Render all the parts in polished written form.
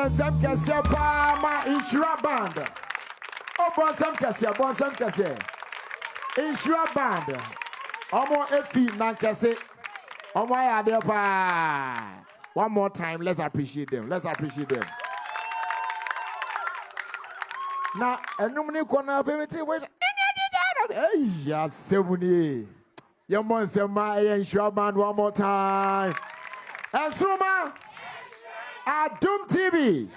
Bonsam Cassia Pama Insura Band. Oh, Bonsam Cassia, Bonsam Cassia. Insura Band. Omo Efi Nankase. Omo Adepa. One more time, let's appreciate them. Let's appreciate them. Now, a nominee corner of everything with yes, Semuni. Your monster, my Insura Band, one more time. Nsoromma. Adom TV.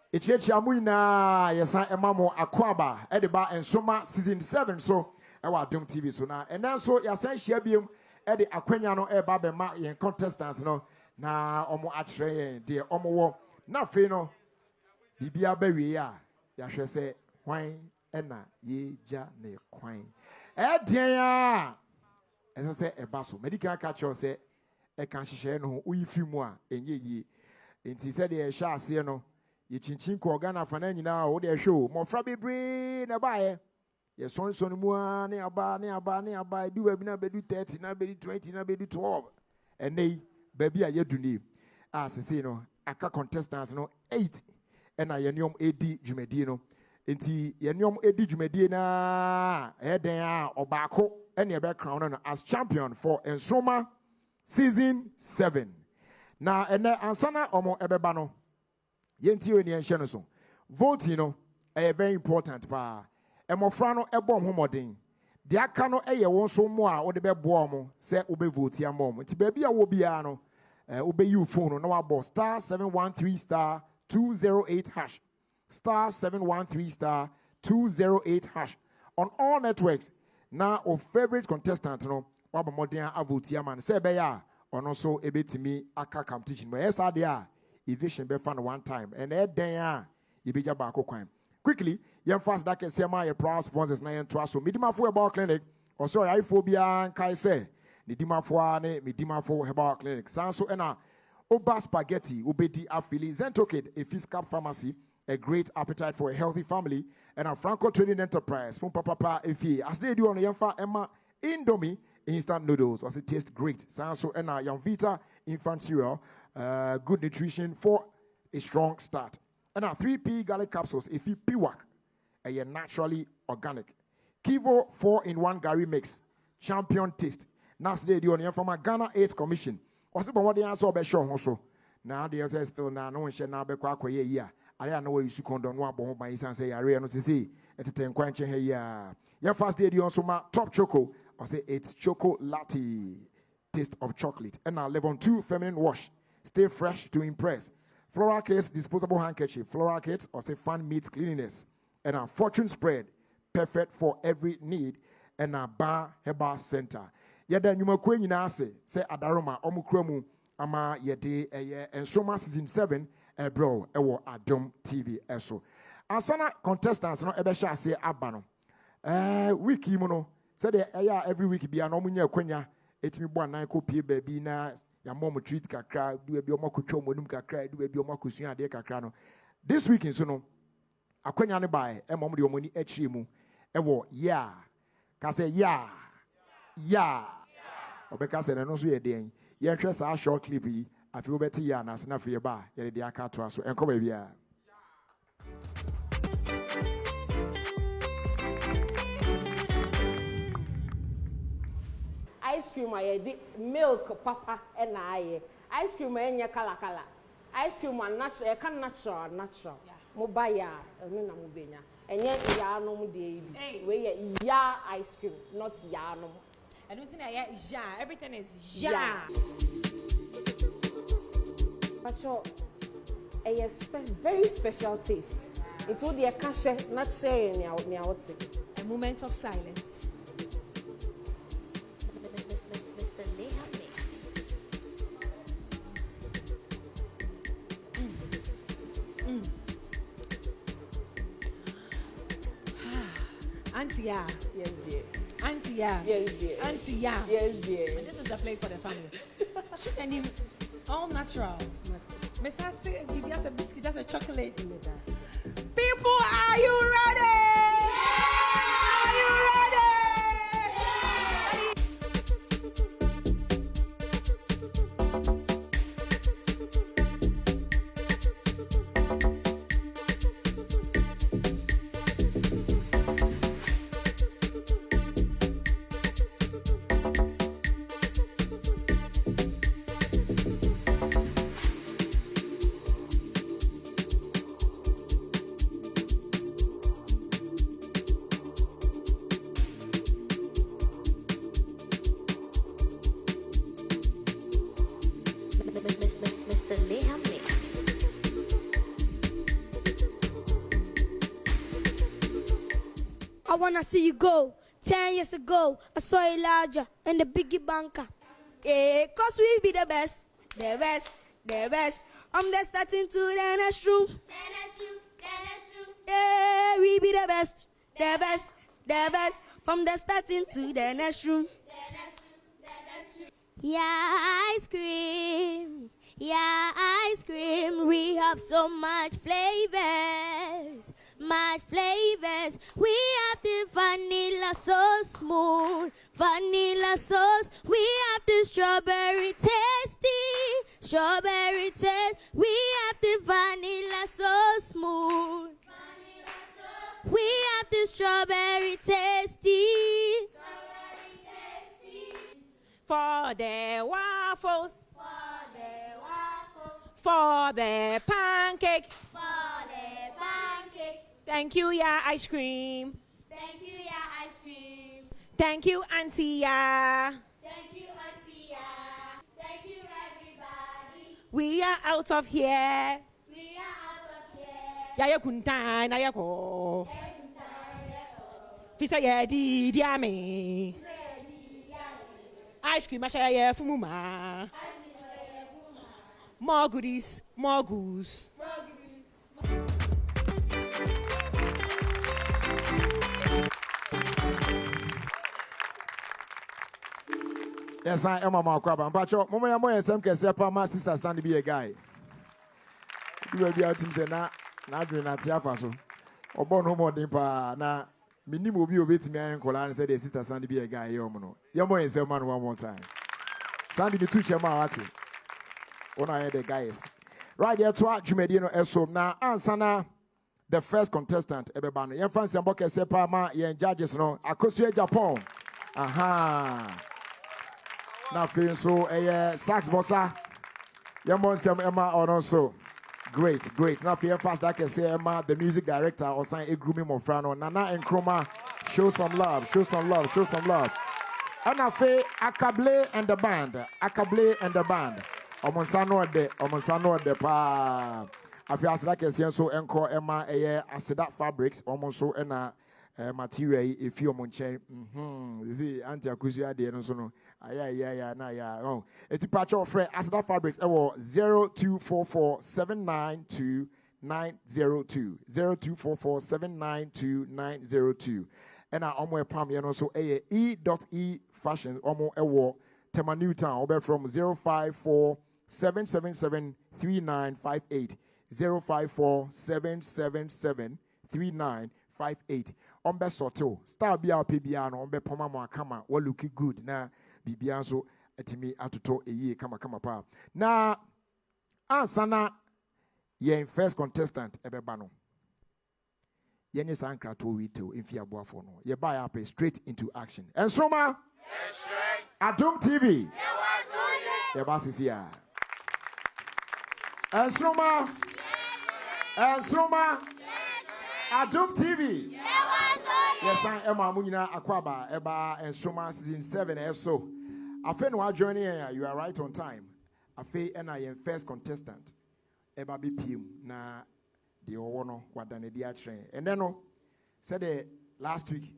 It's Yamuina, yes, I am Mamo Aquaba, Ediba Nsoromma season 7. So, our Adom TV. So now, and then so, Yasan Shabium, Eddie Aqueniano, Ebabe, Ma, and contestants, no, na Omo Atre, dear Omo, nothing, no, Bibia Beria, Yasha say, wine, Enna, ye, ja, ne, quine. Edia, as I say, a basso, medical catcher say, I can't share no, we few more, and ye. And he said, "Ye shall see no, ye chinchin Corgana for any now, or their show, more frabby brain, a buyer. Yes, son, more nearby, do a bina bedu 30, na bedu 20, na bedu 12. And they, baby, I yet to leave. As I say, no, I can contestants no 8, and I yenium AD Jumedino. And he yenium AD Jumedina, Edea, or Bako, and your background as champion for Nsoromma. Season 7. Now, and then ansana omo ebebano. Yenti we ni enhye so. Voting no very important pa. Emofrano ebom homodin. De aka no eye won so mo a wo de bebo mo se obe vote amom. Nti ba bia wo bia no obe you phone no wa star 713 star 208 hash. Star 713 star 208 hash on all networks. Now, our favorite contestant no waba modern avotia man say be ya ono so ebetimi aka competition but yes adia evasion be fan one time and den ya yebeja ba akokwan quickly yem fast that can say my proud sponsors na yen to aso medimafo herbal clinic or sorry iphobia kai say medimafo ne medimafo herbal clinic sanso na oba spaghetti obedi afili zentokid a fiscal pharmacy a great appetite for a healthy family and a Franco Trading Enterprise from papa efi as they do on yemfa emma Indomie instant noodles as it tastes great. Sanso and Young Vita infant cereal, good nutrition for a strong start. And 3P garlic capsules, if you piwak, a naturally organic. Kivo 4-in-1 Gary mix, champion taste. Nas de on from a Ghana 8th Commission. Also, but what the answer be sure also. Now the answer still now no one shall now be quite yeah. I don't know where you should condone one bomb by his answer. I really know to see at the 10 quenching here. Your first day on some top choco. I say it's choco latte taste of chocolate. And now level 2 feminine wash. Stay fresh to impress. Floral case, disposable handkerchief. Floral kits or say fan meets cleanliness. And a fortune spread. Perfect for every need. And a bar herbal center. Yada nyuma kwenye na say adaroma omukremu ama yede Nsoromma season 7 bro ewo Adom TV eso. Ansana contestants no ebe sha say abano. Wiki mu no said every week be an omunya kwenya etimi bo anan ko pie baabi na ya mom treat kakra do be omakotwa monum kakra do be omakosua ade kakra no this week nso no akwenya ne bai e mom de omoni akire mu ewo ka say obeka say no so ye den ye hwe sa short clip yi afi obeti na se na fe ba ye de aka to aso enko ba bia. Ice cream I milk papa and ice cream enya kala ice cream natural can natural mobile no na mobenya enye ya no mu de we ya ice cream not ya no I don't think ya everything is ya Pacho a very special taste it's all the cache not sharing a moment of silence. Auntie, yeah. Yes, dear. Auntie, yeah. Yes, dear. Auntie, yeah. Yes, dear. And this is the place for the family. And him, all natural. Miss Hattie, give us a biscuit, just a chocolate. People, are you ready? Yeah! Are you ready? I wanna see you go. 10 years ago, I saw Elijah and the biggie banker. Yeah, cause we be the best, the best, the best. From the starting to the next room. Yeah, we be the best, the best, the best. From the starting to the next room. Yeah, ice cream. Yeah, ice cream. We have so much flavors. Much flavors. We have the vanilla so smooth. Vanilla sauce. We have the strawberry tasty. Strawberry taste. We have the vanilla so smooth. We have the strawberry tasty. For the waffles. For the pancake. Thank you, yeah, ice cream. Thank you, Auntie, yeah. Thank you, everybody. We are out of here. Ya kunta na ya ko. Fisa ya di diame. Ice cream asha ya fumuma. More goodies, more goose. Yes, I am a Makwaba. But Momo Moya Sam Kesepa, my sister stand to be a guy. You will be out to say, now doing that Tiafaso. Or born no more dimpa. Now, Minimum will be obeying me and Colan and said, the sister stand to be a guy. Yomono. Yamoy is a man one more time. Sandy the two chairman. When I had the guys. Right there to Jumedino Esom. Now, Ansana, the first contestant, Ebebano. Yan fancy and Boke Sepa, ma, yan judges, no. Akosue Japan. Aha. Now, feeling so a sax bossa. Yamon Sam Emma or also. Great. Now, fear fast, I can say Emma, the music director, or sign a grooming of Frano. Nana and Chroma, show some love. And I feel Akable and the band. Omonsano de pa. I feel as like a so encore Emma a Sedat fabrics, almost so and material if you monche. You see, Auntie Akusia de no. Oh, a departure of friend Asda Fabrics 0244 792 0244 and our Omwe Pam so E.E fashions Omo Tema Newtown over from 054 777 3958 054 777 3958 Ombe Soto Star Bia Pibiano Ombe Pomama Kama what looking good na Bibianso etimi atoto eye kama pa na ansana yen first contestant ebeba no yen is ankra to wito mfi aboafo no ye buy up straight into action Nsoromma yes right Adom TV ye ba sisi ya Nsoromma Adom TV yes I am Amunina Akwaba Eba Nsoromma season 7 eso afe no joining you are right on time afe and I am first contestant Eba BPM na the owono wadane di atre and then no said the last week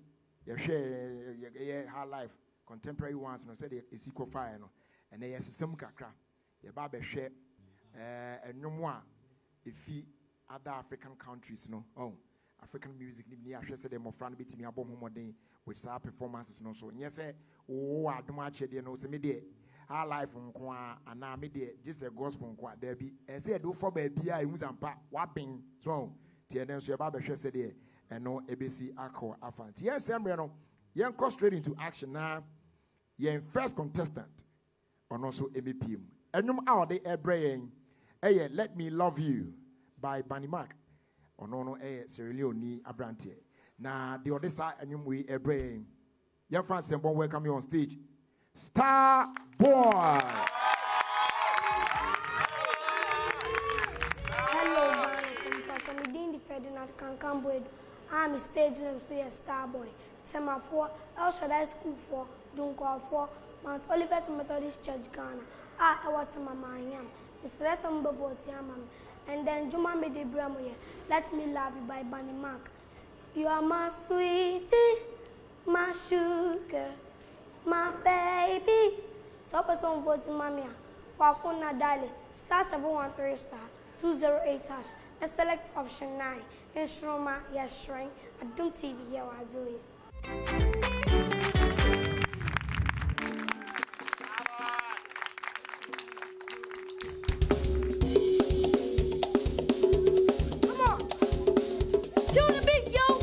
you share high life contemporary ones no said the isiko fire no and they yesem kakra ye ba be hwe enwomo a efi other African countries no African music ni ahwe se dem ofran betimi abom homoden with sa performances no so nyese wo adom achede no se me de our life nko ana me de just a gospel nko da bi e se do for ba bia ehun zampa wabin so tie den so e ba be hwe se de eno ebesi akọ afant yes emre no yen go straight into action na yen first contestant ono so MEPM enum a ode ebre yen Let Me Love You by Bunny Mark ono Sierra Leone abrante na the other side enum we ebre yen fan sembo welcome you on stage Star Boy. Hello, I'm the Ferdinand Kankambwe. I'm a stage name, so yes, Star Boy. Sema 4, El Shaddai School 4, Dunko 4, Mount Olivet Methodist Church Ghana. I want to Mama Yam. Mr. Resumbo and then Juma Mede Bramoye. Let Me Love You by Bunny Mark. You are my sweetie, my sugar, my baby. So person vote mamia for phone dial *713 *208#. And select option 9. Nsoromma, yes, shrine. Adom TV, yeah, I do it. Come on, kill the beat, yo.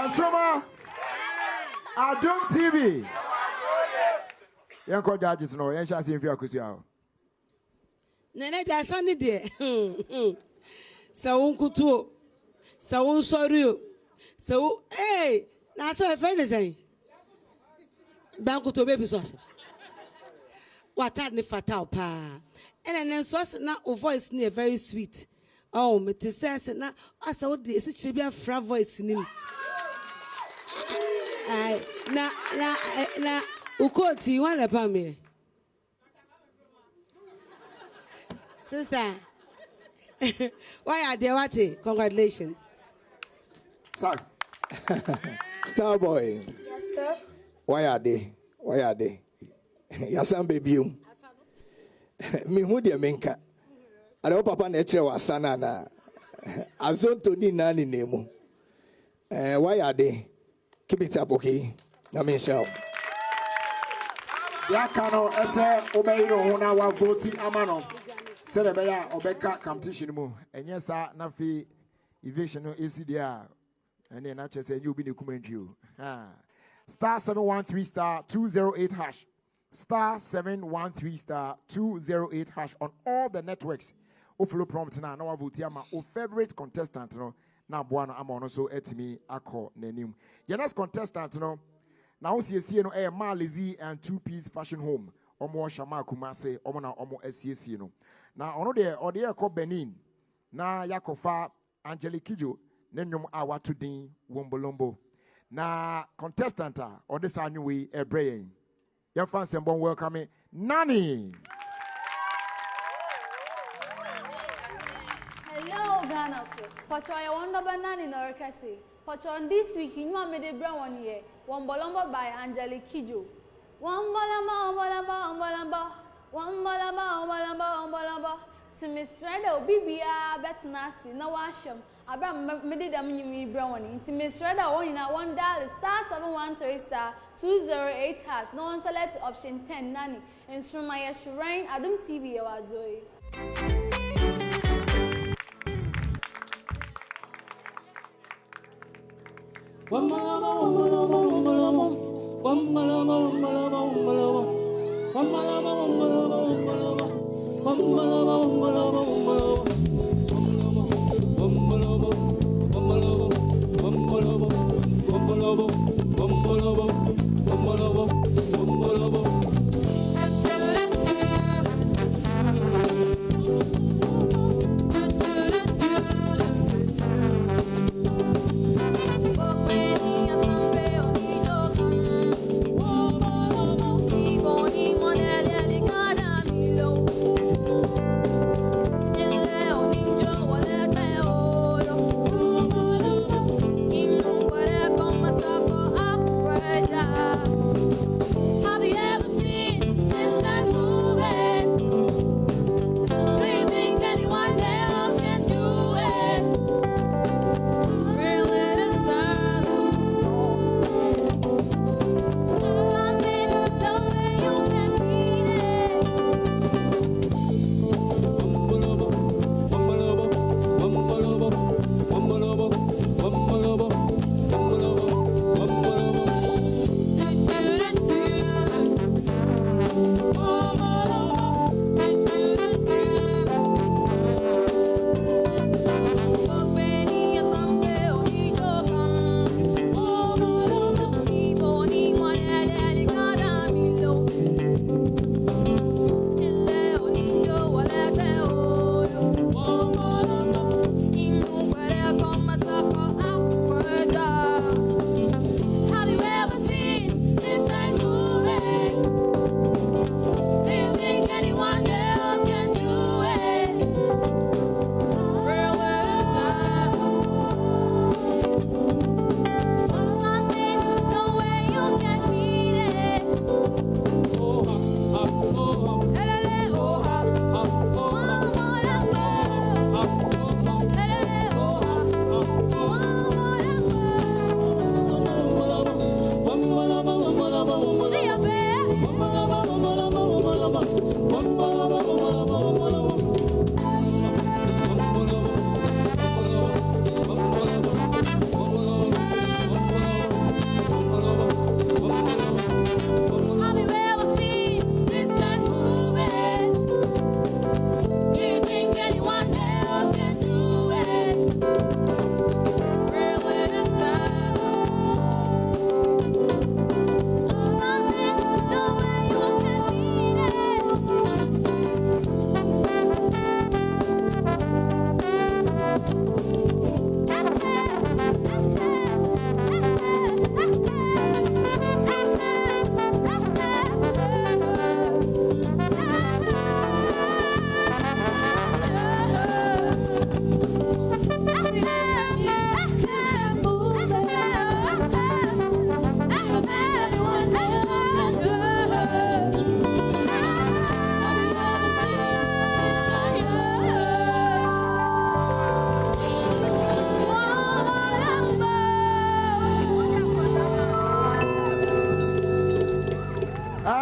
Nsoromma, Adom TV. Yanko judges no, yan shall see if you are kusia. Nene da sani de. Sa unkutu. Sa unsoriu. Sa hey, na so e friend say. Bankuto baby so. What had ni fatal pa. And then so na o voice ni very sweet. Oh, me te say na asa wo de esi chebia fra voice ni. Ay, na ukoti wana pa me. Sister. Why are they what? Congratulations. Sax. Starboy. Yes, sir. Why are they? Why are they? Yasan baby. Me who de menka. Ada papa na echere wasana na. Azonto ni nani nemu. Why are they? Keep it up, okay? Na me show. Ya kano ese obeiro hona wa voti amano. Sele beya obeka competition mu. Enye sa na fi evasion no esi dia. And then I just say you'll be the commentary. Star 713 star 208 hash. Star 713 star 208 hash on all the networks. Follow prompt now. Now I vote my favorite contestant. No, now Buana I'm also at me. I call the name. Your next contestant. No, now see no a Malizi and 2-piece fashion home. Omo Shama Kumase. Omo na Omo SCC no. Now ono there or there called Benin. Na Yakofa Angelique Kijo. Nenyum awa to din Wombolombo. Na contestant or this anyway a brain. Your fans and bon welcome Nani. Hello, Ghana. Pacho, I wonder about Nani Norcasi. Pacho, this week, you want me to bring 1 year. Wombolombo by Angelique Kijo. Wombolombo. To Miss Reda, BBA, better nasty, no washam. Abraham made them you brownie. To Miss Reda, one in a $1 star 713 star 208 hash. No one select option 10 Nani. Nsoromma Shrine Adom TV Zoe.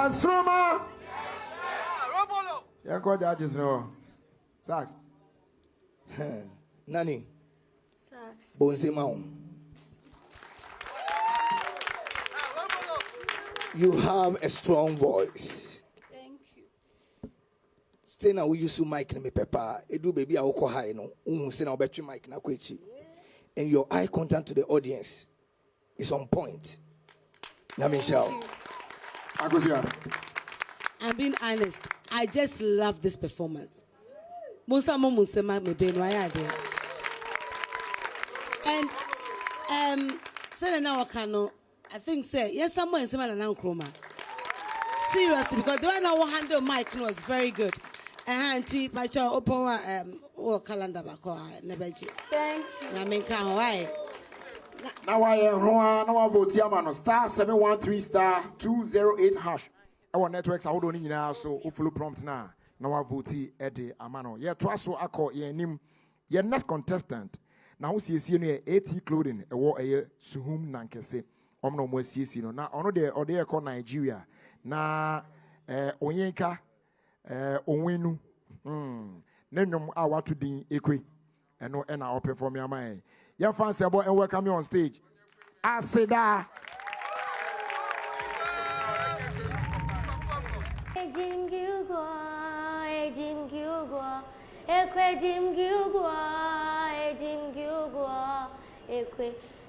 Nsoromma. Yeah, go judges no. Sax. Nani. Sax. Bonse Mao. You have a strong voice. Thank you. Stay now, we use mic and me pepper. Do baby, I will high no. Say now, bet you mic na kwechi. And your eye contact to the audience is on point. Namisha. I'm being honest. I just love this performance. Musa mo musema me be no ayade. And say na wakano. I think say yes someone in Sema na Nkroma. Seriously, because the one I handle mic was very good. Auntie, my child open or calendar back nebeji. Thank you. Na menka why. Now I vote Yamano star 713 star 208 hash. Our networks are holding in now, so follow prompt now. Now I vote Eddie Amano. Yeah, twice so I call your name. Your next contestant. Now who sees you near 80 clothing a war a suhum nankese. No more sees you now. Ono de or they call Nigeria. Na Onyenka Onwenu. Nenum awa to the equi. And no and I'll perform your mind. Your fancy about and welcome you on stage. I said that.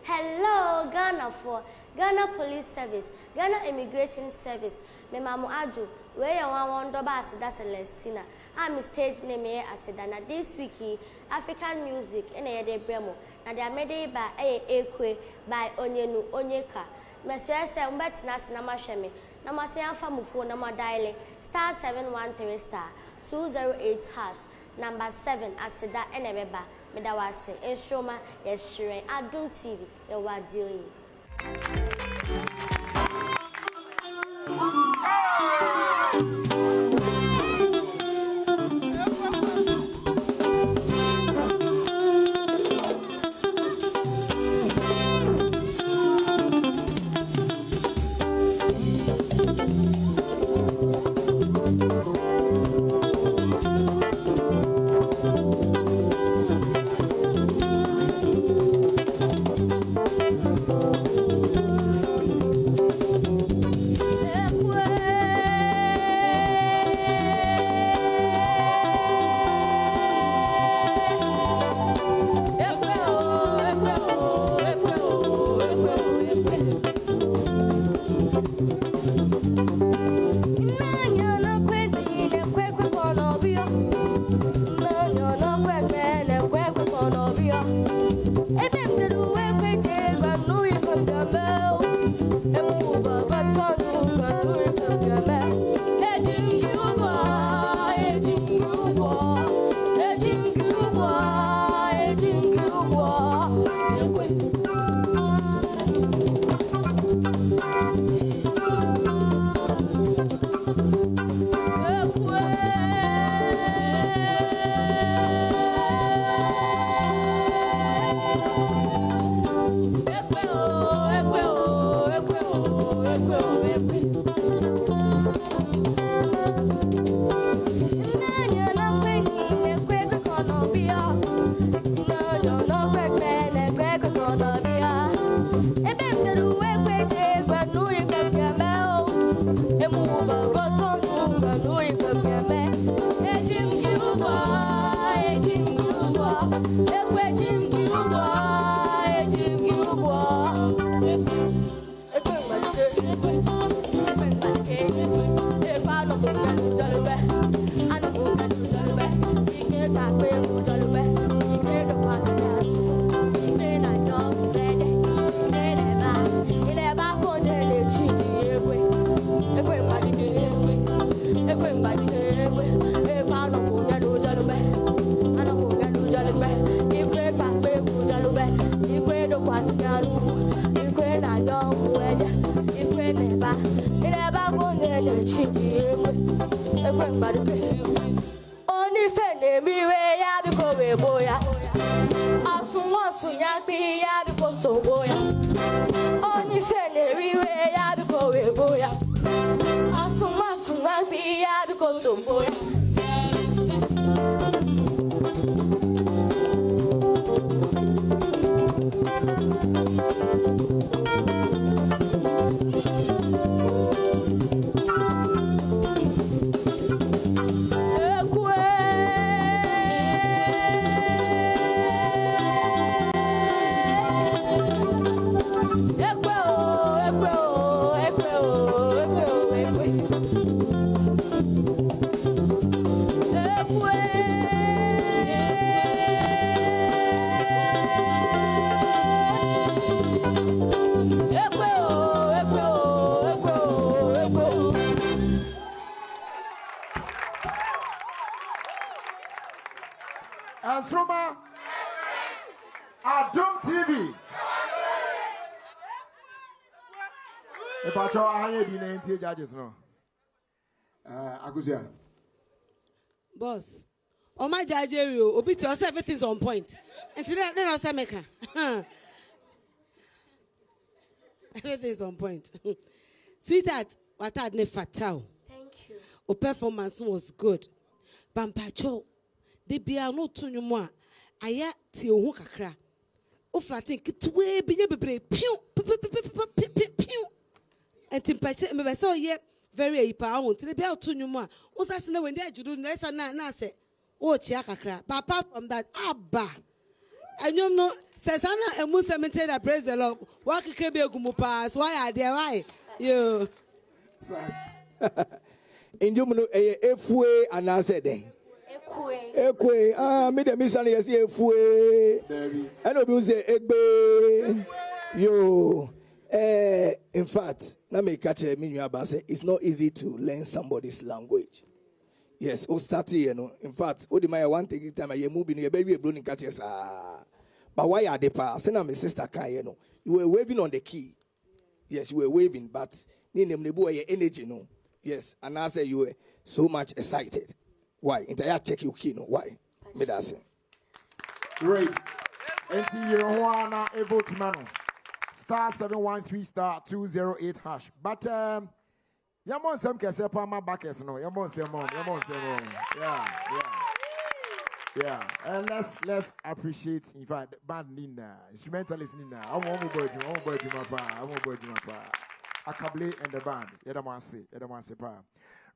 Hello, Ghana for Ghana Police Service, Ghana Immigration Service. Me mamu adu, where you want to bas that's Celestina. I'm stage name here Asedana. This week African music in a de bremo. Na they are made by Ekwe by Onyenu Onyeka. Monsieur say umbet nas na masheme. Na masia famu phone na dial star 713 star 208 hash number 7 Aseda enebeba. Medawase Nsoromma yeshiren Adom TV ye wadio. Nsoromma, Adom TV. Epacho aye di na ntie judges no. Aguzia. Boss. Oh my judge, obi to us everything's on point. And today then I'll say meka. Everything's on point. Sweetheart, what had ne fatal. Thank you. O performance was good. Bampacho. De bia no tunu mo a aya tie ho kakra o flatin kitwe binya bebre piu piu entimpache me be so ye very ipa ho de bia tunu mo a o sase na wendi ajudu na esa na se o chia kakra but apart from that abba anyom no sesana emu cemetery that praise the Lord wa keke be egumu pa so why are there why yo injum no efue anase den Ekwe, me the mission is efue. Baby. I know you say egbe. Yo. In fact, na me catch me say it's not easy to learn somebody's language. Yes, o start here no. In fact, o the my one take time I move in your baby blown in catch yes. But why are they pass? Say na my sister can you know. You were waving on the key. Yes, you were waving, but ni nem nebu your energy no. Yes, and I say you were so much excited. Why? Entire check you key no. Why? Me that say. Great. Enti Yerowana Evo Mano. Star 713 star 208 hash. But Yamon some kese pa ma backers no. Yamon say mom. Yeah. And let's appreciate in fact band Nina. Instrumentalist Nina. I'm one boy Akable and the band. Yedamase pa.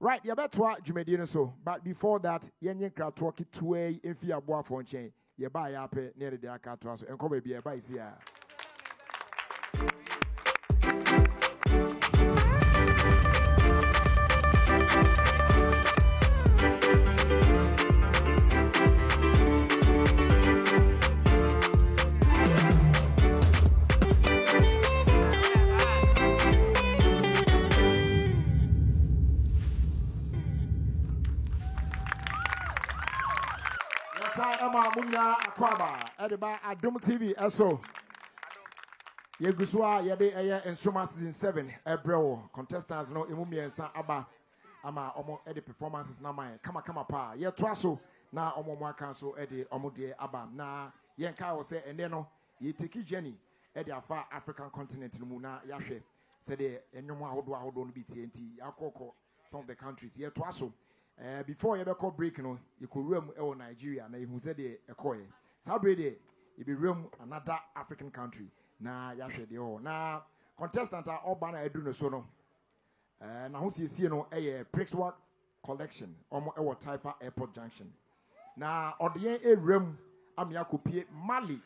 Right, you better watch Jumedino so. But before that, yenye crowd talk it to a if you are boy for chain. You buy up near the Akatos and come be a buy here. Munya Akwaba, Ediba Adom TV, SO. Yeguswa, Yade Aya, Nsoromma season 7, Ebrewo, contestants no Imumi and San Abba, Ama, Omo, Eddie performances na mine, Kama Pa, Ye Twaso, na Omo Mwakanso, Eddie, Omo de Abba, na Yenka was say, and then ye take Jenny, Eddie Afa African continent, Muna, Yashe, said the Enyoma Hodo be TNT, Yakoko, some of the countries, Ye Twaso. Before you ever call break, you could roam in Nigeria, and you said a coy. Saturday, you be room another African country. Now, Yashe, now, contestant are all banner Eduna Sono. Now, who sees a Prixwork collection, or Taifa Airport Junction. Now, or the room, I'm Yakupi Mali.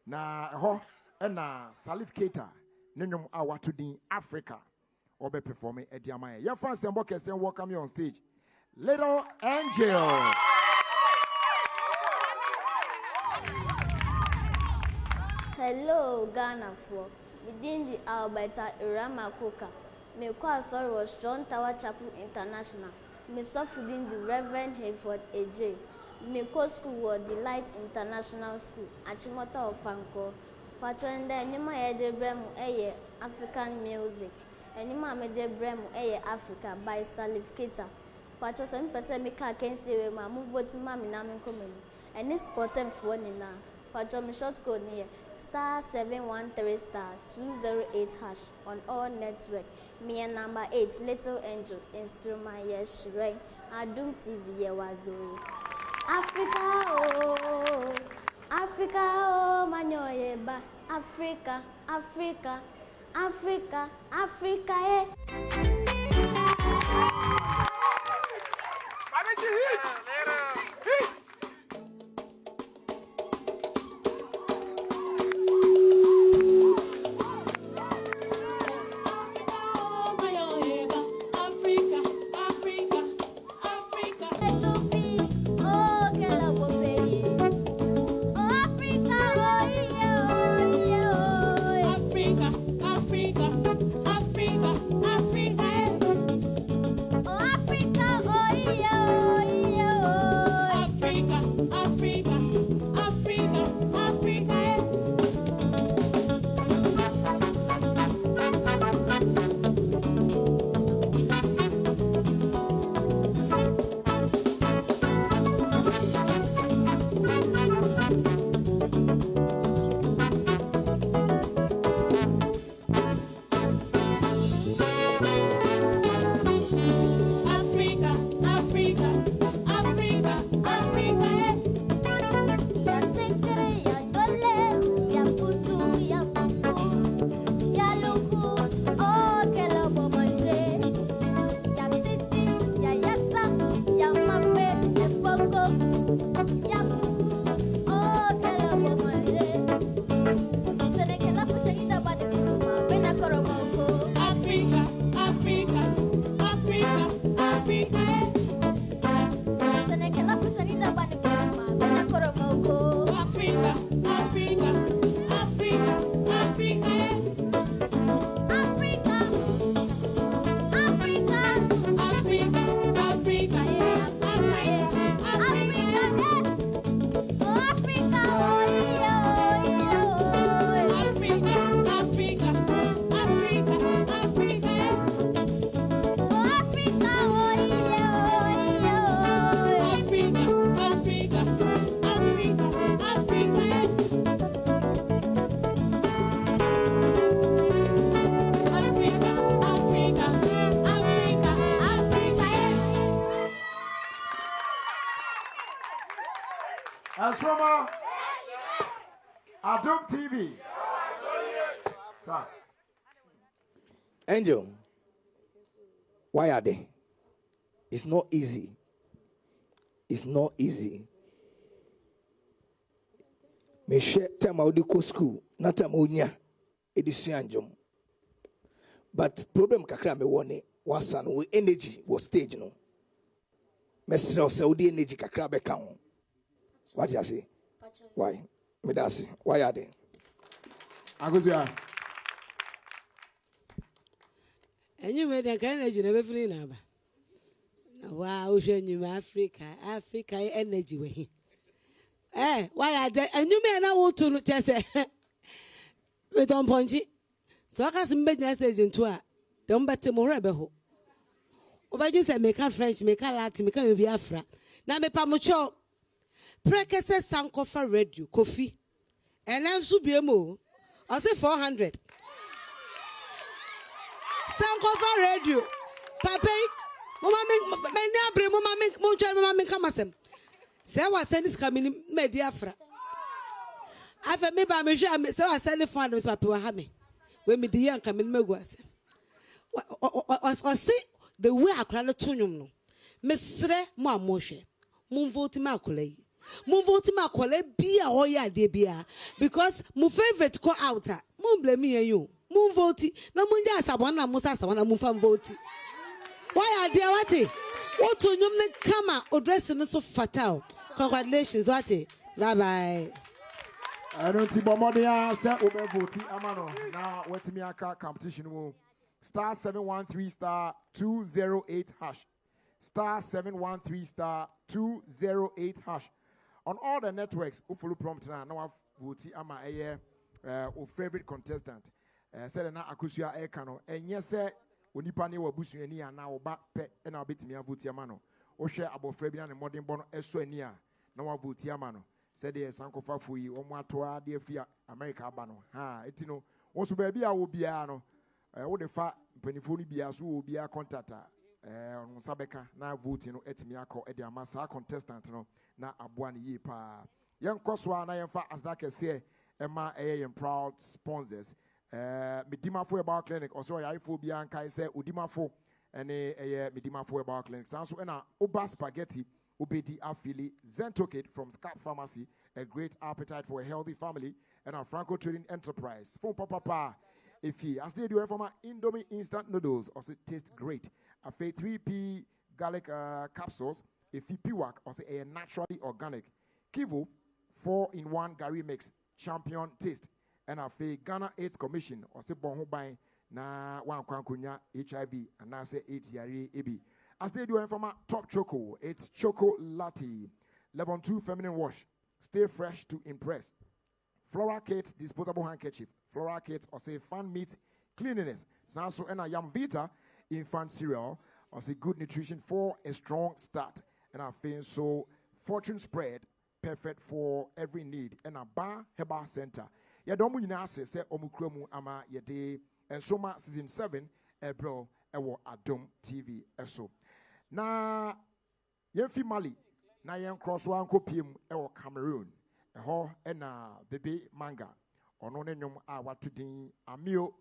Now, and Salif Keita, Nenum Awa to the Africa, or be performing at Yamaya. Your fans and workers and welcome you on stage. Little Angel. Hello, Ghana for within the Alberta Irama Coca. My pastor was John Tower Chapel International. My within the Reverend Hayford AJ. My school was Delight International School. Achimota of Fanko. Patron the Nima Ede Bremu African music. And Nima Mede Bremu Africa by Salif Keita. Pacho 7% me can say my move what mammy namin coming. And this bottom for Nina. Pacho me short code near star 713 star 208 hash on all network. Me and number 8 Little Angel Nsoromma Yeshurei Adom TV Yewazo. Africa oh Africa oh manyoyeba Africa Africa Africa Africa Nsoromma. Adom TV. Angel, why are they? It's not easy. It's not easy. Me share time I go school, not time onya edisuanjom. But problem kakra me wone was an with energy was stage no. Mesra Saudi energy kakra be kan. What you say? Why? Me da say. Why are they? Aguzia. And you made a energy never free now. Wow, you Africa energy way. Why are they? And you may not want to just say, we don't punch it. So I can't make your stage into a don't bet more rebel. But you say, make a French, make a Latin, make a Biafra. Now, me pamucho. Prekese Sankofa radio, coffee. And then Subiemo. I say 400. Sankofa radio. Papa, Mama make Mama make Muncha, Mama make Kamasem. Say what send this coming Mediafra. After me by me, so I send the fund with Papa Hame. When me the young come in Megwas. Or see the way I cry to you. Miss Mo Moshe. Moon vote Macule. Moon vote Macule be a hoya de bia. Because my favorite go out. Moon blame me and you. Moon vote. No Munja Sabana Musa Savana Mufan vote. Why are they what? What to you come out or dressing so fatal? Congratulations, what? Bye bye. I don't see Bomodia set over voting Amano. Now, what's me a car competition? Star 713 star 208 hash. Star 713 star 208 hash. On all the networks, who follow prompt now, now voting ama a favorite contestant. Said na akusia ekano. And yes, sir, onipa ne wabusu ani ana oba pe na obetimi vote amano. O share about Fabian and modern bono eso ani a na wa vote amano. Said the sankofa fuyi o mo atoa de fia America abano. Ha, etino wo so ba bia wo bia no. Wo de fa mpanifo ni bia so wo bia contacta. On sabeka na vote no etimi akọ e de amasa contestant no na aboa ne yi pa. Yen koswa na yen fa asda kese ema yen proud sponsors. Medimafo about clinic or sorry I phobia and kai say udimafo and medimafo about clinic. So na oba spaghetti obedi afili Zentokit from Scap Pharmacy, a great appetite for a healthy family, and our Franco Trading Enterprise. Phone papa if he as they do from my Indomie instant noodles also taste great. A 3P garlic capsules, a Piwak also a naturally organic. Kivo 4-in-1 Gary mix champion taste. And I say Ghana AIDS Commission or say bon by na one kwankunya HIV and I say AIDS yari ebi. As they do from a top choco, it's choco latte, level 2 feminine wash, stay fresh to impress. Flora Kate's disposable handkerchief, Flora Kate's or say fun meat cleanliness. Sanso and a Yam Vita infant cereal or say good nutrition for a strong start. And I feel so fortune spread perfect for every need. And a bar herbal center. Ya domu nyina ase se omukromu ama yede Nsoromma season 7 April ewo Adom TV eso. Na yemfi Mali na yen cross one kopiem ewo Cameroon. Eho na Bebe Manga. Ono ne nyom a watu din Amio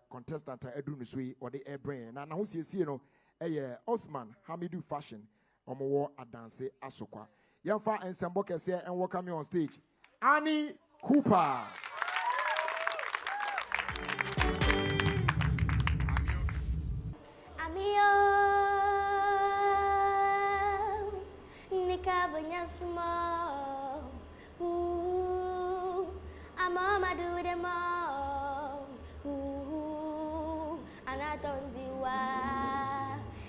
contestant edu nusui or the airbrain. Na ho siesie no Osman Hamidou Fashion omo adanse asokwa. Yemfa ensemble kese en welcome on stage. Annie Cooper. Amio, Nika Bunyasmo, Amama do them all, and I don't do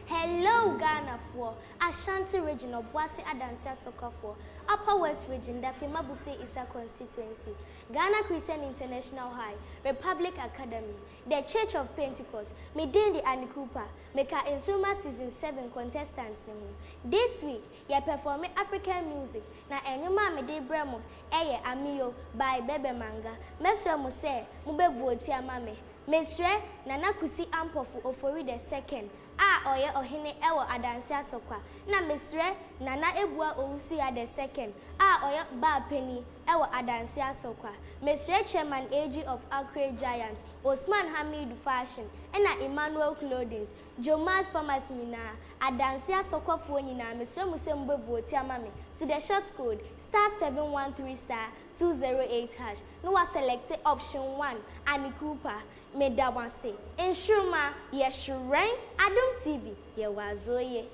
Hello, Ghana for Ashanti region of Boise Adansia Soccer for Upper West region, the Fimabuse is a constituency, Ghana Christian International High, Republic Academy, the Church of Pentecost, Medindi and Cooper, Meka Nsoromma season 7 contestants. This week, you performing African music. Na enyuma mede bremo, eye Amio by Bebe Manga. Mesre Muse, Mube Votia Mame. Mesre, Nana Kusi Ampofu Ofori the second. oye ohene ewo adanse asokwa na mesre nana ebua owusu ya the second oye ba penny ewo adanse asokwa mesre chairman AG of Akre Giant Osman Hamid Fashion na Emmanuel Clothing Jomas Pharmacy na adanse asokwa fo nyina mesre musembo voti amame to the short code *713*208#. No was selected option 1 Annie Cooper Medawase. Nsoromma Yeshurain Adom TV Yewazoye.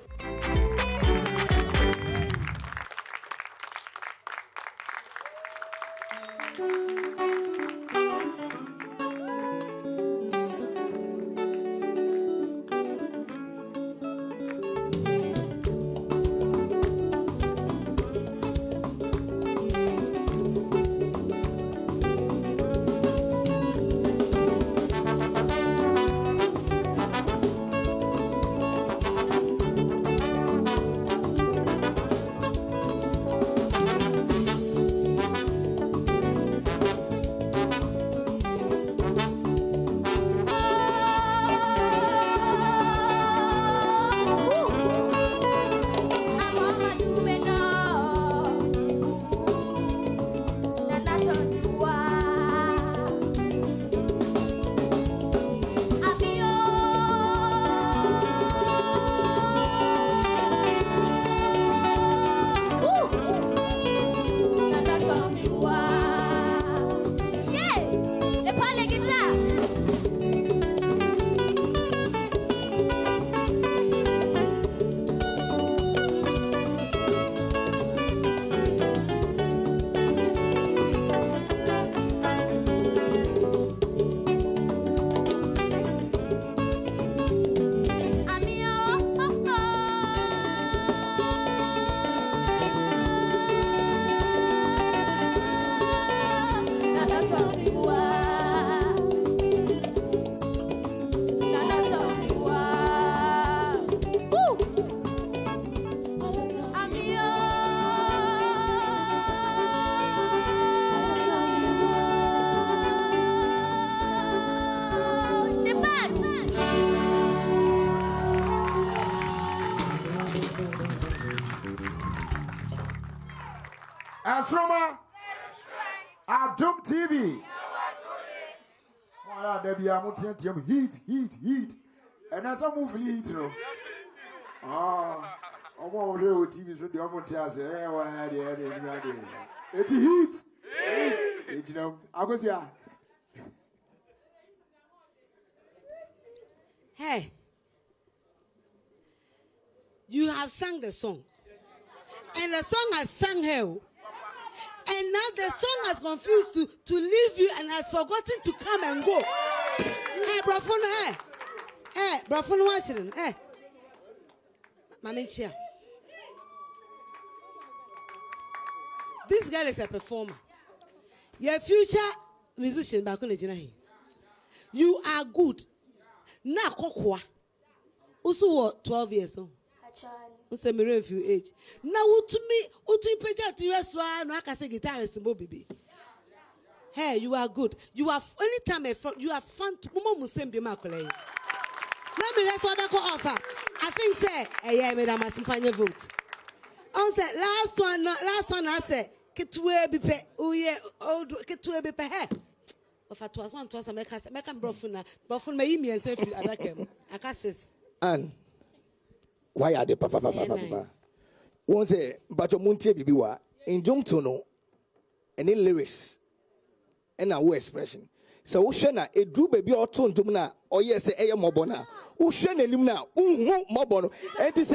Nsoromma Adom TV. Moya debi amutiam heat. And as I move heat, you know. I'm real TV so the omontia say, it heat. You know, I go see. Hey, you have sung the song, and the song has sung her. And now the song has confused to leave you and has forgotten to come and go. Hey, Brafon, hey, Brafon watching, hey, Mamenchia. This girl is a performer. You're a future musician, you are good. Na kokwa. Also 12 years old. What's the mirror of your age? Now, to me, peja to restaurant, no, I can say guitarist, baby. Hey, you are good. You are anytime you are fun to Momo Musembi Makole. Let me that's what I offer. I think, say, yeah, madam, I find your vote. On said, last one, I said, Ketue be oh, yeah, old Ketue be hey. If I was one to us, I make a brofuna, my email and say, I can. I can't say. And why are they papa? One say, but your muntie bibiwa in Jumtono, any lyrics and our expression. So, Ushana, a drew baby or tone Jumna, or yes, a mobona. Ushana Limna, mobono, and this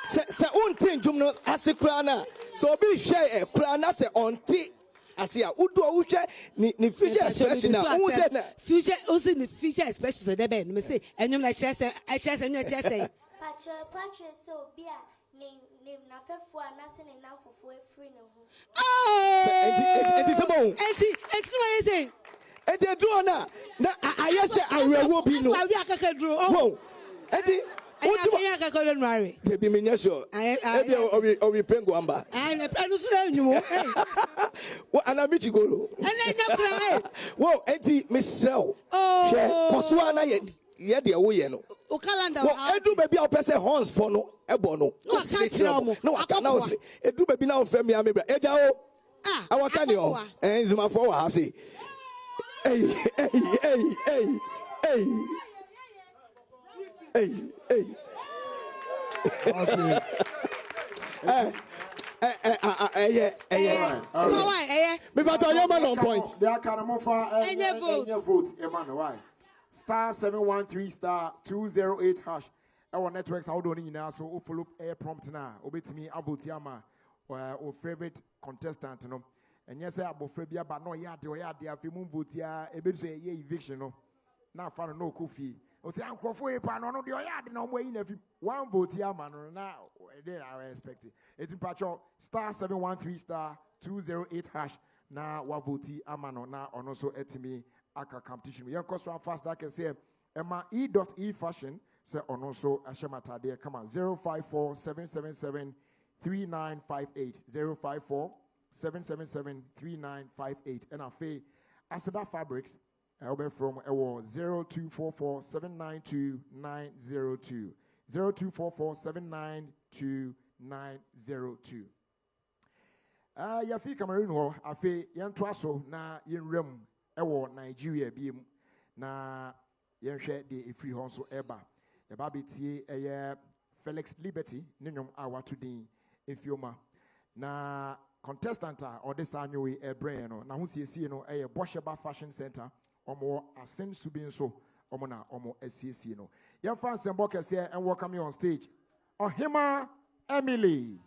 say, one thing Jumno as a crana. So be share a crana say on tea. Asia udo uche ni future expression na who said na future also the future expression so dey ben me say enyum na chese Patrick so bia ni na fefo anase ni na fofo efri ne ho enti se bon enti no you say enti do na ayese arewo bi no awi akaka duro oh enti Aya akaka no are dey be me nyaso ebi obi pengo amba na so na nyumo wo anamichi golo enya kra wo enti me sell she koso ana ye yeah, the way no. O calendar. Well, I do baby. I'll pass a horns for no. Ebono. No, I can't tell you. No, I can't now say. I do baby now. Femi amebra. Ejao. Ah. I want you. And it's my for I say. Hey. Okay. But I am on point. They are kind of vote. Why? Star 713 star 208 hash. Our networks how do you now so follow air prompt now. Obey me about Yama or favorite contestant no. And yes, I about Frebia, but no yard or yard. If you move vote ya, a bit say eviction no. Now found no coffee. O say uncle for a pan on the yard no way in one vote ya man now. Then I expect it. It's in patrol star 713 star 208 hash. Now wa vote amano now on also etimi aka competition. We cost one fast that can say Emma E.E fashion say on also ashemata there come on 054 777 3958 054 777 3958 and afe Asada Fabrics Albert from 0244 792 902 0244 792 902. Yafi Cameroon ho afe yɛntoa so na yɛnwram ɛwɔ Nigeria biem na yɛnhwɛ de efiri hɔ nso ɛba ɛba betie ɛyɛ Felix Liberty ne nnwom a wato din efioma na contestant a ɔde saa nyowe ɛbrɛ no na ho siesie no ɛyɛ Bosheba Fashion Center ɔmo asen subi nso ɔmo na ɔmo asiesie no yɛmfa nsɛmbɔ kɛseɛ and welcome you on stage Ohima Emily.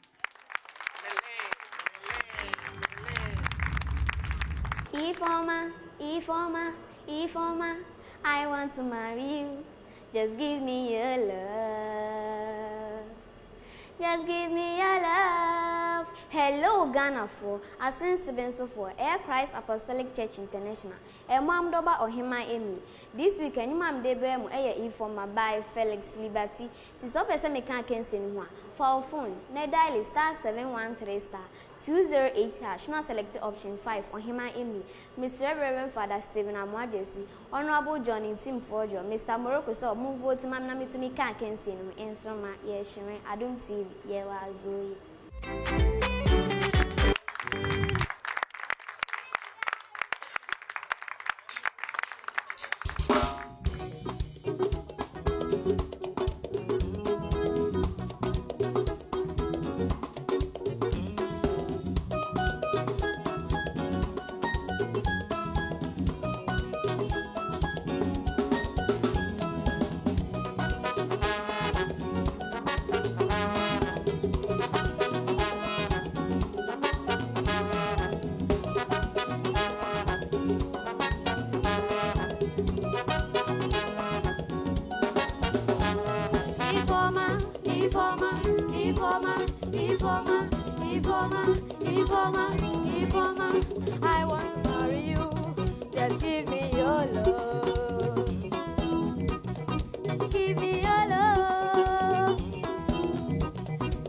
Ifoma, I want to marry you. Just give me your love. Just give me your love. Hello, Ghana for Asensi Benso for Air Christ Apostolic Church International. Mom Doba Ohima Emily. This weekend, Mom Debrem Ifoma by Felix Liberty. Tis up as a mechanic send one. For our phone, ne dial star 713 star 208 hash. Now select option 5 on Ohima Emily. Mr. Reverend Father Stephen Amwajesi, Honorable John in Team Forger, Mr. Morocco saw move vote Mamma to me can't see him in Nsoromma, yes, Sharon, Adom TV, yeah, Zoe. Ifoma, I want to marry you. Just give me your love. Give me your love.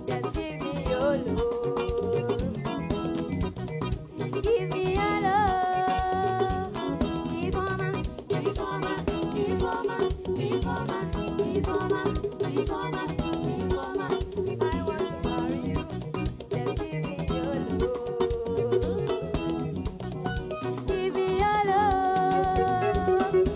Just give me your love. Give me your love. Ifoma, I want to marry you. Just give me your love. Give me your love.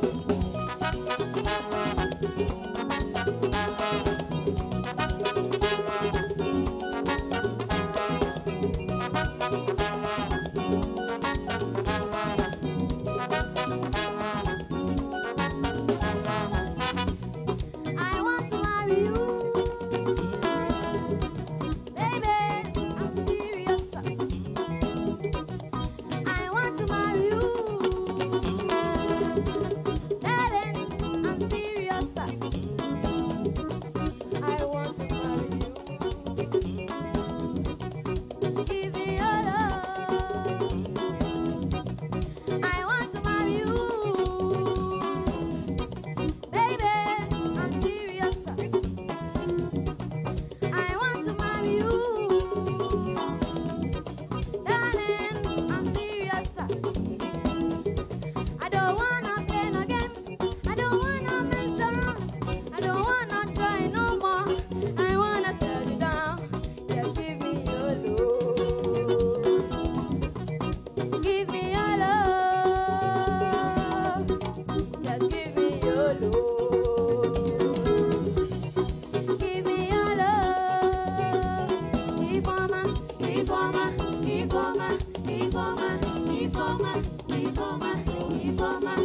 Informer, informer, informer, informer, informer, informer.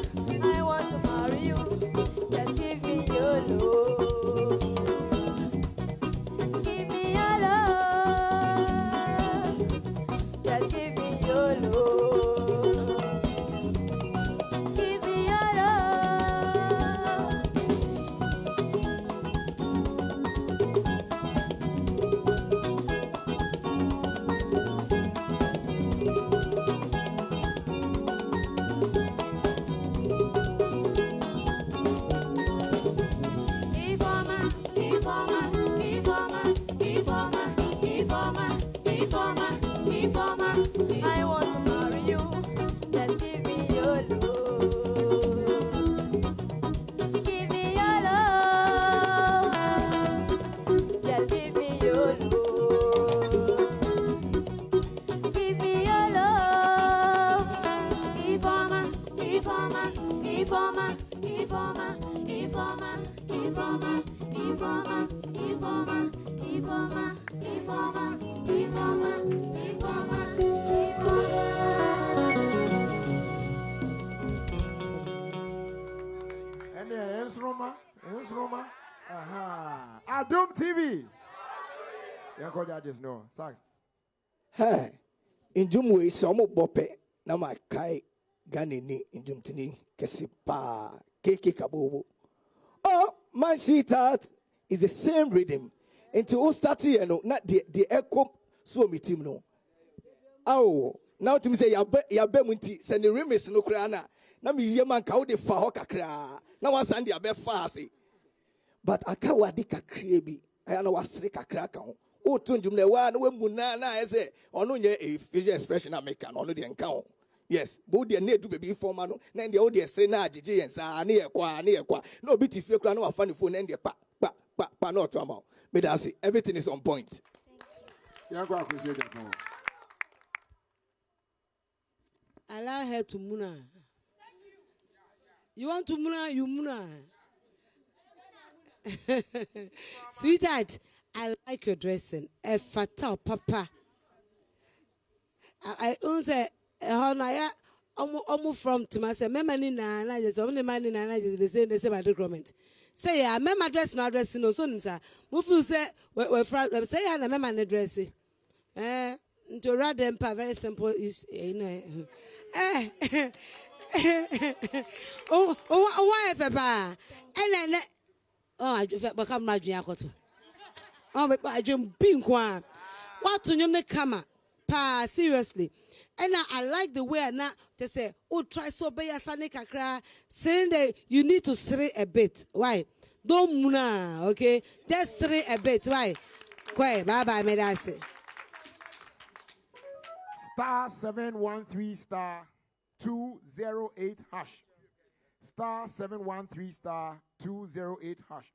I want to marry you. Just give me your love. Give me your love. Just give me your love. Give me your love. Informer, informer, informer, informer, informer, informer, informer. I want to marry you. Just give me your love. Give me your love. Just give me your love. Give me your love. Informer, informer, informer, informer, informer, informer, informer, informer, informer, informer, informer, informer, And Nsoromma. Adom TV. You go just know. Sax. Hey, in Jumwe, some bope, na my kai ganini in Jumtini, Kesipa, Keke Kabobo. Oh, my sweetheart is the same rhythm. Until starting, you know, not the echo so me team no. Oh, now to me say yabe munti send the remis no krana. Na me yeman ka wo de fa ho kakra. Na wan sand yabe fa ase. But aka wadi kakra bi. Aya na wasre kakra ka ho. O tunjum na wa na we muna na ese ono nye facial expression America no no de nka ho. Yes, but the need to be formal no. Na de o de sre na agege yensa na ye kwa. No bi ti fie kra na wa fa ne phone na de pa no to am. Me da say everything is on point. You go appreciate that more. Allow her to muna. You want to muna, you muna. Sweetheart, I like your dressing. A fatal papa. I say, Honaya, almost from to myself. Memory na just only man in the same agreement. Say, yeah, my dress not dressing no son, sir. Mufu say, we're from, say, I remember my dress. To ride them, very simple is, you know. Oh, why if a bar? And then, oh, I become my Giacoto. Oh, but I jump pink one. What to you come? Pa, seriously. And I like the way I now they say, oh, try so be a sanika cry. Saying that you need to stray a bit. Why? Don't muna, okay? Just stray a bit. Why? Quiet, bye bye, may I say. Star 713 star 208 hash. Star 713 star 208 hash.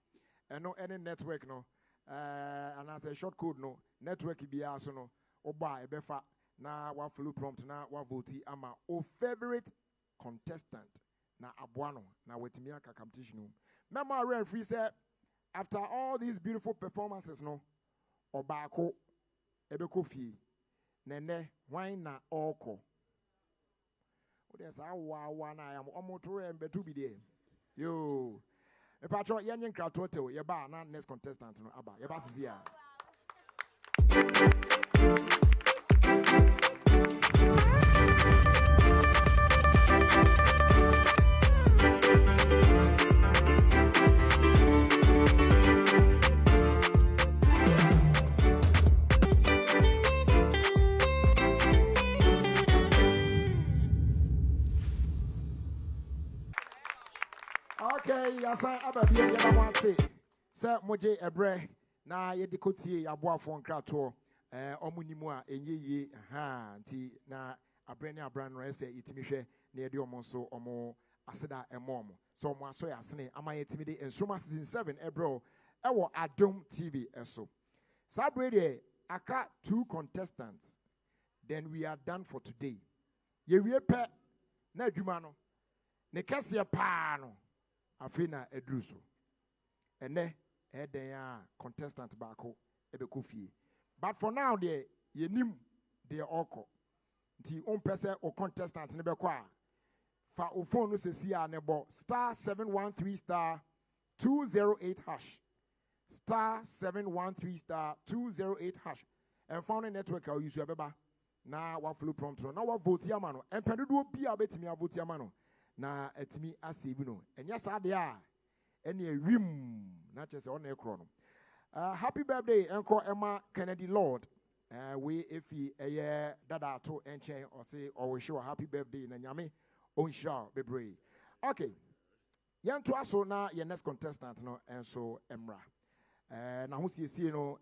And no any network no. And as a short code no network be also no. Oba ebefa na wa follow prompt na wa vote ama o favorite contestant na abuano na wetimi aka competition. Mama Ren Free said after all these beautiful performances no obako ebeko fie nene wine na oko. There's a one I am almost to be there. Yo, if I try young crowd total, your bar, not next contestant, no, about your boss is here. Okay, yes, I want to say, Sir Moje Ebre, na yedikoti abua for nkrato, omunimua enye nti na abrene abran no ese itimihwe na yede omonso omo aseda emom. So mo aso ya sene amayetimide Nsoromma season 7 ebro ewo Adom TV eso. Sabrede aka 2 contestants. Then we are done for today. Ye wie pe na adwuma no. Ne kase pa no. Afina edruso. Ene eden ya contestant bako ebeko fie. But for now there yenim de oko nti on pese o contestant ne be kwa fa o phone no se sia ne bo *713 *208 hash *713 *208 hash and found a network I use beba na wa follow prompt no na wa vote ama no empedodo bia betimi vote ama no na etimi asave no enya sa de a ene awim na chese on ekro no happy birthday enko Emma Kennedy Lord we efi eye dada to enchen or say or we show happy birthday na nyame on show bebre okay yanto aso na your next contestant no enso emra na ho siesie no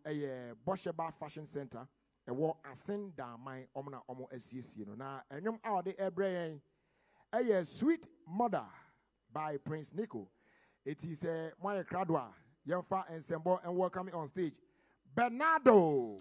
Bosheba Fashion Center ewo asen da man omna omo asiesie no na enwom a ode ebre yen Sweet Mother by Prince Nico. It is my Kradwa Yemfa and Sembo and welcome on stage Bernardo.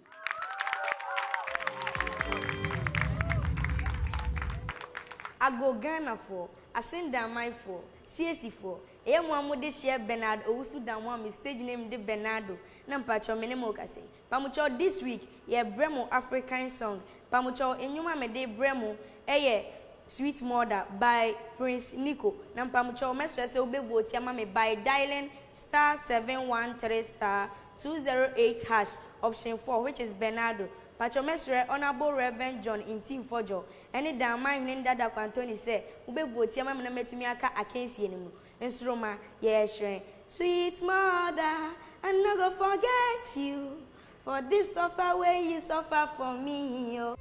I go Ghana for, I send down my for, CSC for. One de share Bernard Owusu down one stage name de Bernardo. Nampacho menemokase. Pamucho this week, ye Bremo African song. Pamucho enyuma me de Bremo, Sweet Mother by Prince Nico. Nampamucho mesrese obe vote yama by dialing *713 *208 hash option 4, which is Bernardo. Pacho mesre Honorable Reverend John in Team Fojo. Any damn my dada Quantoni say, ube vote yama na metumi aka akensi enimu. Nsoromma, yes, Sweet Mother, I'm not gonna forget you for this suffer way you suffer for me. Oh.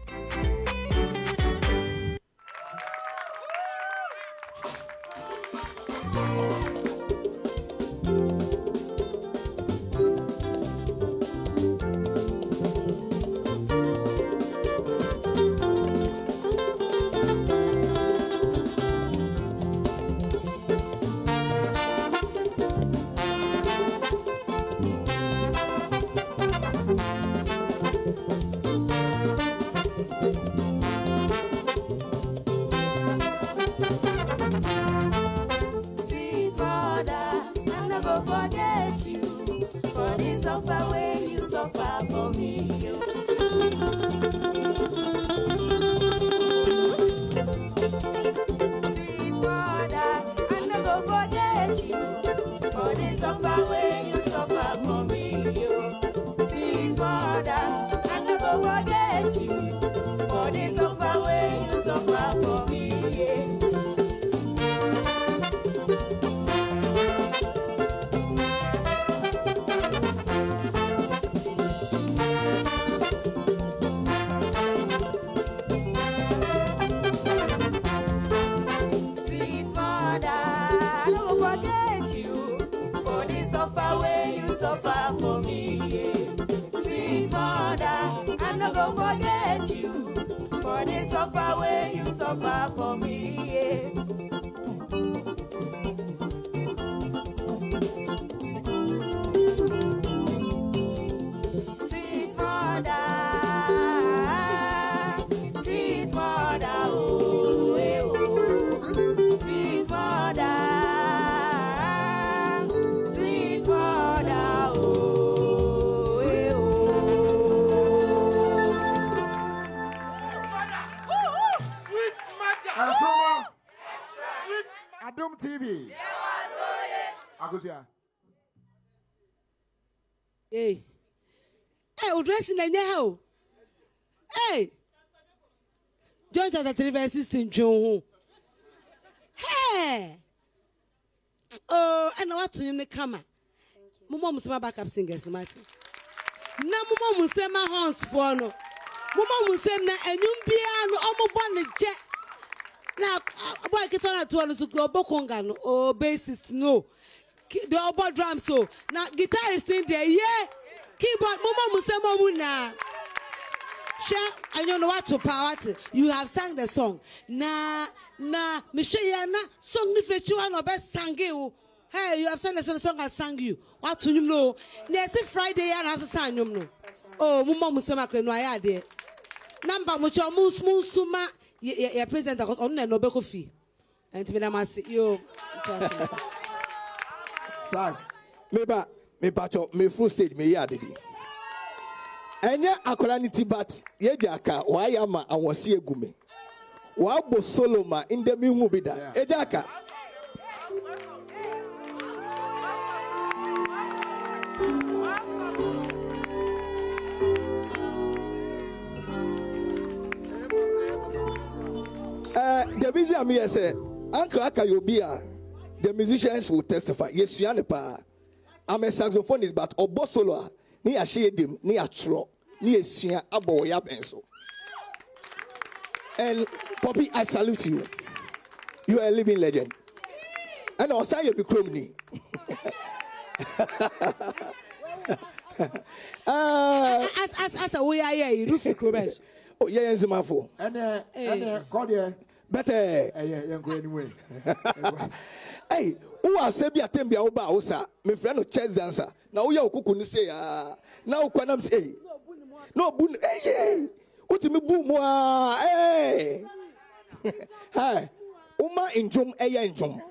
Adom TV. Agusia. Hey, dressing in your Hey, John chapter 3 verse 16. John. Hey. Oh, and what to you come? Mama musema backup singers, Martin. Na mama musema horns for no. Mama musema enyum bia no omo born je. Now, boy, get on to one to go bokonga no or bassist no. The oboe drum so now guitar is in there, yeah. Keyboard, mama musema muna. Share, I don't know what to power. You have sang the song. Na, Michelle, song me for you and best sang you. Hey, you have sang the song I sang you. What do you know? Next Friday, and as a sang you know. Oh, mama musema kwe no ayade. Number mucho musuma. Your president because on no beko fee. And me na masi yo. Size. Me pacho me full stage me ya dedi. Enya akolaniti but yejaka wayama awasi egume. Wabo soloma indemi ngubida. Ejaka. The reason I'm here say Uncle Akayobia, the musicians will testify. Yes, you are. I'm a saxophonist, but obo solo ni a shade ni a tro ni a sia abo ya benso. And Poppy, I salute you. You are a living legend. And I'll say you crony. As a way I hear you, Rufi Kobesh. Oh, yeah, and Zimafo. And God, yeah. Better. Yeah, go anyway. Hey, who are Sebia Tembia Oba Osa, my friend of chess dancer. Now you could say, now Quanam say, no boon, hey, what me boom, hey, hi, Uma in Jum, in Jum.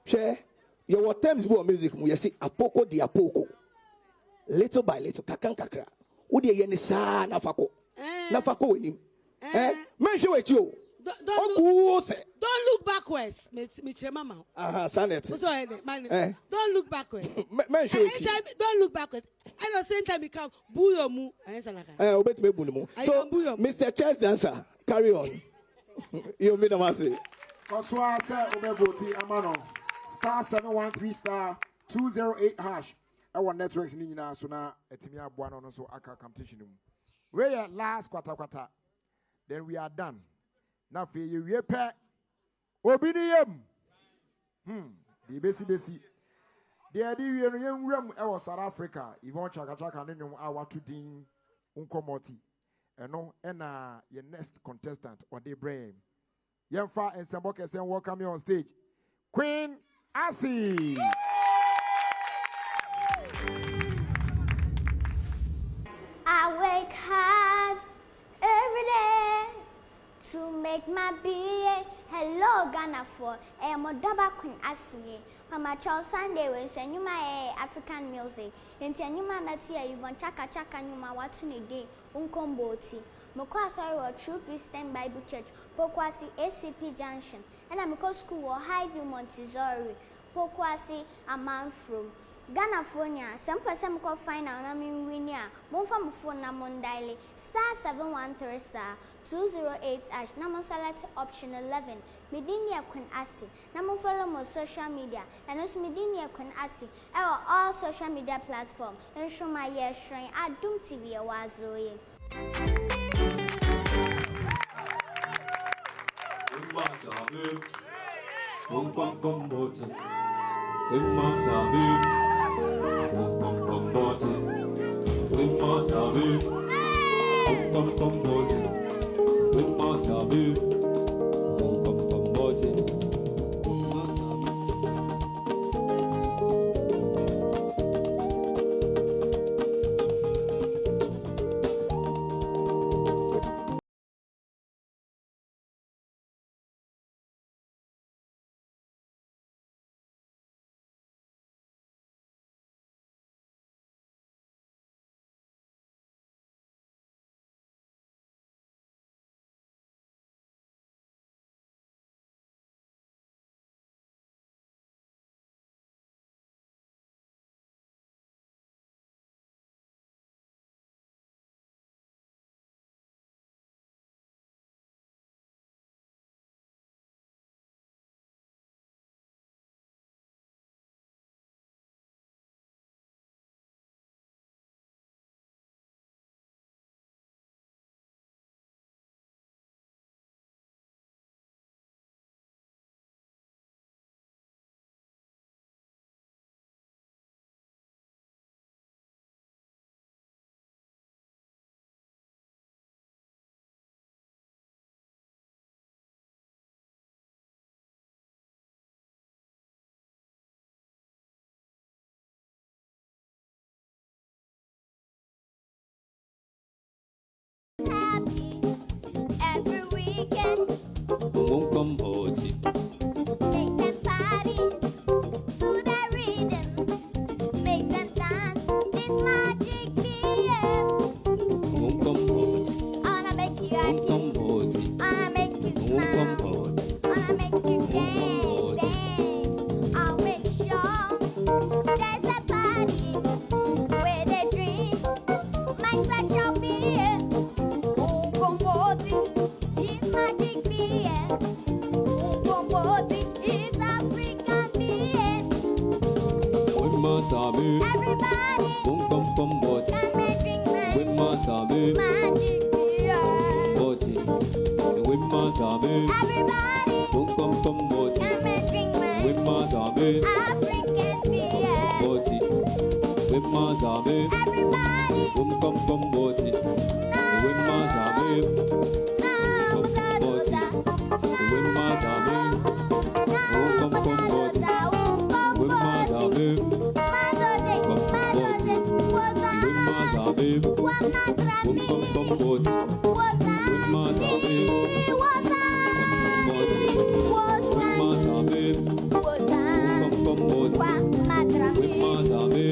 Share your terms for music, we see a poco di a poco. Little by little, kakan kakra. Udi yen sa nafako ni. Mention with you. Don't look backwards. Mama. Sanet. Don't look backwards. Don't look backwards. At the same time, become buyomu. So, Mr. Chess Dancer, carry on. You made a massive. Koswa se obegoti amano. Star 713 star 208 hash. Our networks ni nyina so na etimi aboa no so aka competition mu. We are last quarter. Then we are done. Now for you we pe obi ni yam. Besi. There di we no yam e was South Africa. Even chaka no nyum a watu din unkomoti. Eno na your next contestant or the brain. Yemfa and Samboke say welcome you on stage. Queen Asi. I work hard every day to make my BA. Hello, Ghana for a Modaba Queen Asi. Mama Charles Sunday will send you my African music. Into a new matia, you want chaka numa what's in a day, uncomboti. Mokwasa True Christian Bible Church, Pokwasi ACP Junction, and I'm school or Highview Montessori, Pokwasi a man from Ghana Phonia, some person called final naming Winia, Monfam phone Namon Daily, star 713 star 208 ash, Namon select option 11, Medinia Queen Asi, Namon follow more social media, and also Medinia Queen Asi, all social media platform, and show my year shrine Adom TV a wazoe. Every weekend, make them party to the rhythm, make them dance. This magic. Masabi. Everybody, Boom come come boti. come and drink my With Masabi. magic beer. Boti. With Masabi. Everybody, Boom come boti. come and drink my With Masabi. African beer. Boti. With Masabi. Everybody, Boom come boti. With Masabi. Boom come boti. With Masabi. Boom come boti. With Masabi. With Masabi. Boom come boti. With Masabi. With Masabi. Boom come boti. With Masabi.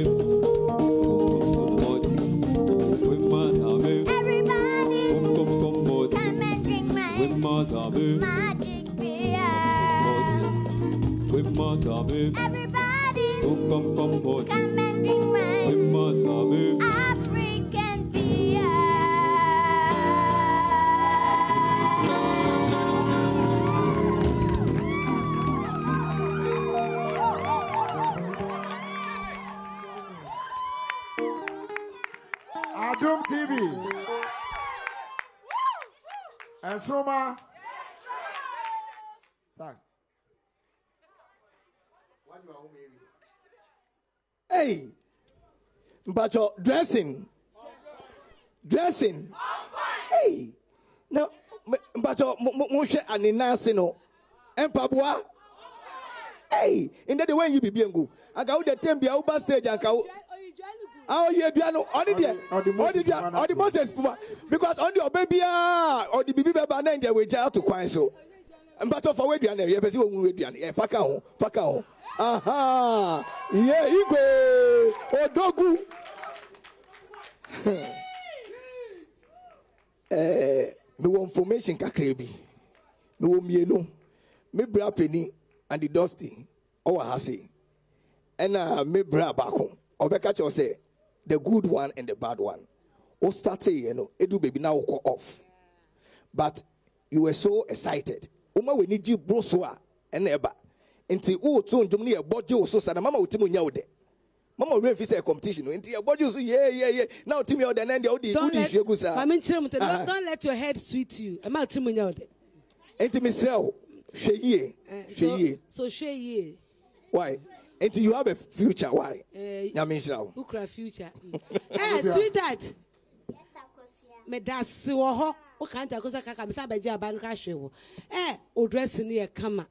With Masabi. Everybody, Boom boti. come and drink my With Masabi. magic beer. With Masabi. Everybody, Come boti. come and drink my With Masabi. African beer. Adom TV. Nsoromma. Sax. Hey, Mbacho, dressing. Hey, now, Mbacho, Moshe and Inasino, and Pabua. Hey, in that way you be biengo. I got the temple over stage and cow. Oh, yeah, piano, only the Moses, because on your baby or the baby banana, they were jail to quine so. And but of a way, you have a Fakao. Aha, yeah, you go, oh, dogu. No information kakrebi. No mieno. Me bra penny and the dusty. Oh, I say. And me bra bako. Obeka cho say the good one and the bad one. O start edu baby now go off. But you were so excited. Uma we need you brosua and eba. Until o to ndum ne body so sana mama utimu nya ode. Mama we fit say competition until your body so yeah. Now timi ode na ndi odi hwegu sa. Don't let your head sweet you. Ama utimu nya ode. Enti me sell hwe ye. Why? Until you have a future, why? Ukra future. Sweetheart. Me dasi wo ho. O kan ta ko sa kaka me sa baji aban kra hwe wo. O dress ni e kama.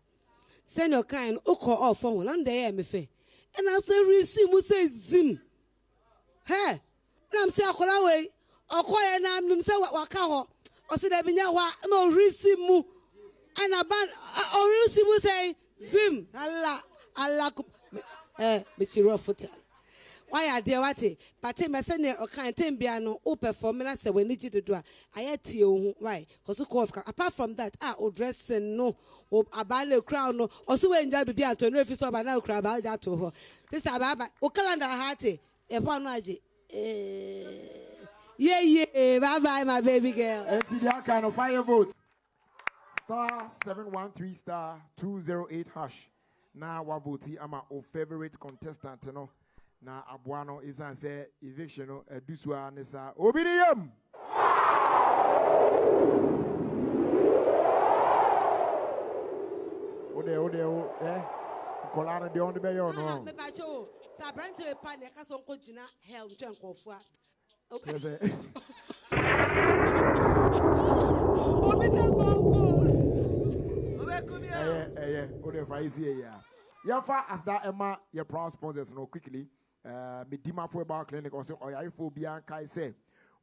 Send your kind uko off on one day me fe. And I say receive mu say zim. Hey. Na me say akola we. Okoye na me say waka ho. O say da binya wa no receive mu. And aban o receive mu say zim. Allah Bichiro Futa. Why are dear what? But me send o kan tembiano o perform na se we need to do. Ayati o why? Cause apart from that, o dressing no, o abale crown no, o so we enjoy bibi ato no fi so ba na okra ba ja to ho. Sister baba, o calendar hearty, e pa no age. Yeah, bye my baby girl. Enti dia kind of fire vote. Star 713 star 208 hash. Na wa voti ama o favorite contestant no. Na abuano isan say eviction no edusua ne sa obidiyam. Ode kolana de on the beyo no. Me pa cho sa branch e pa ne ka so nko jina hell ntwe nkofo a. Okay. Obi se go. Ode fa isi ya. Yafa as that Emma your proud sponsors no quickly. Medima for about clinic or say oyarifo bia kai say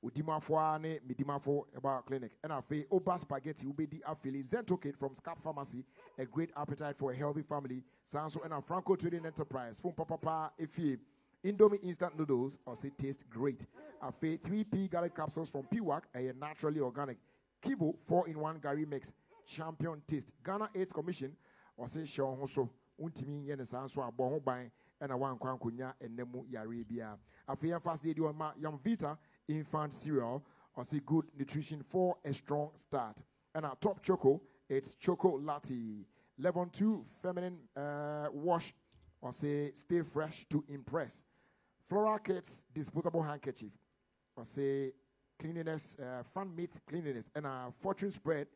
udima for ne medima for about clinic and afi oba spaghetti ubedi afili Zento kit from Scap Pharmacy, a great appetite for a healthy family. Sanso and a Franco Trading Enterprise from Papa Efi Indomie instant noodles or say taste great. Afi 3P garlic capsules from Piwak, a naturally organic. Kivo 4-in-1 Gary mix champion taste. Ghana AIDS Commission or say Sean Hoso untimi yene sanso abon ban and a one kwankunya and nemu yaribia. Afi fast day ma Young Vita infant cereal or say good nutrition for a strong start. And our top choco, it's Choco Latte. Level 2 feminine wash or say stay fresh to impress. Floral Kits disposable handkerchief. I say cleanliness, fun meat cleanliness, and a fortune spread,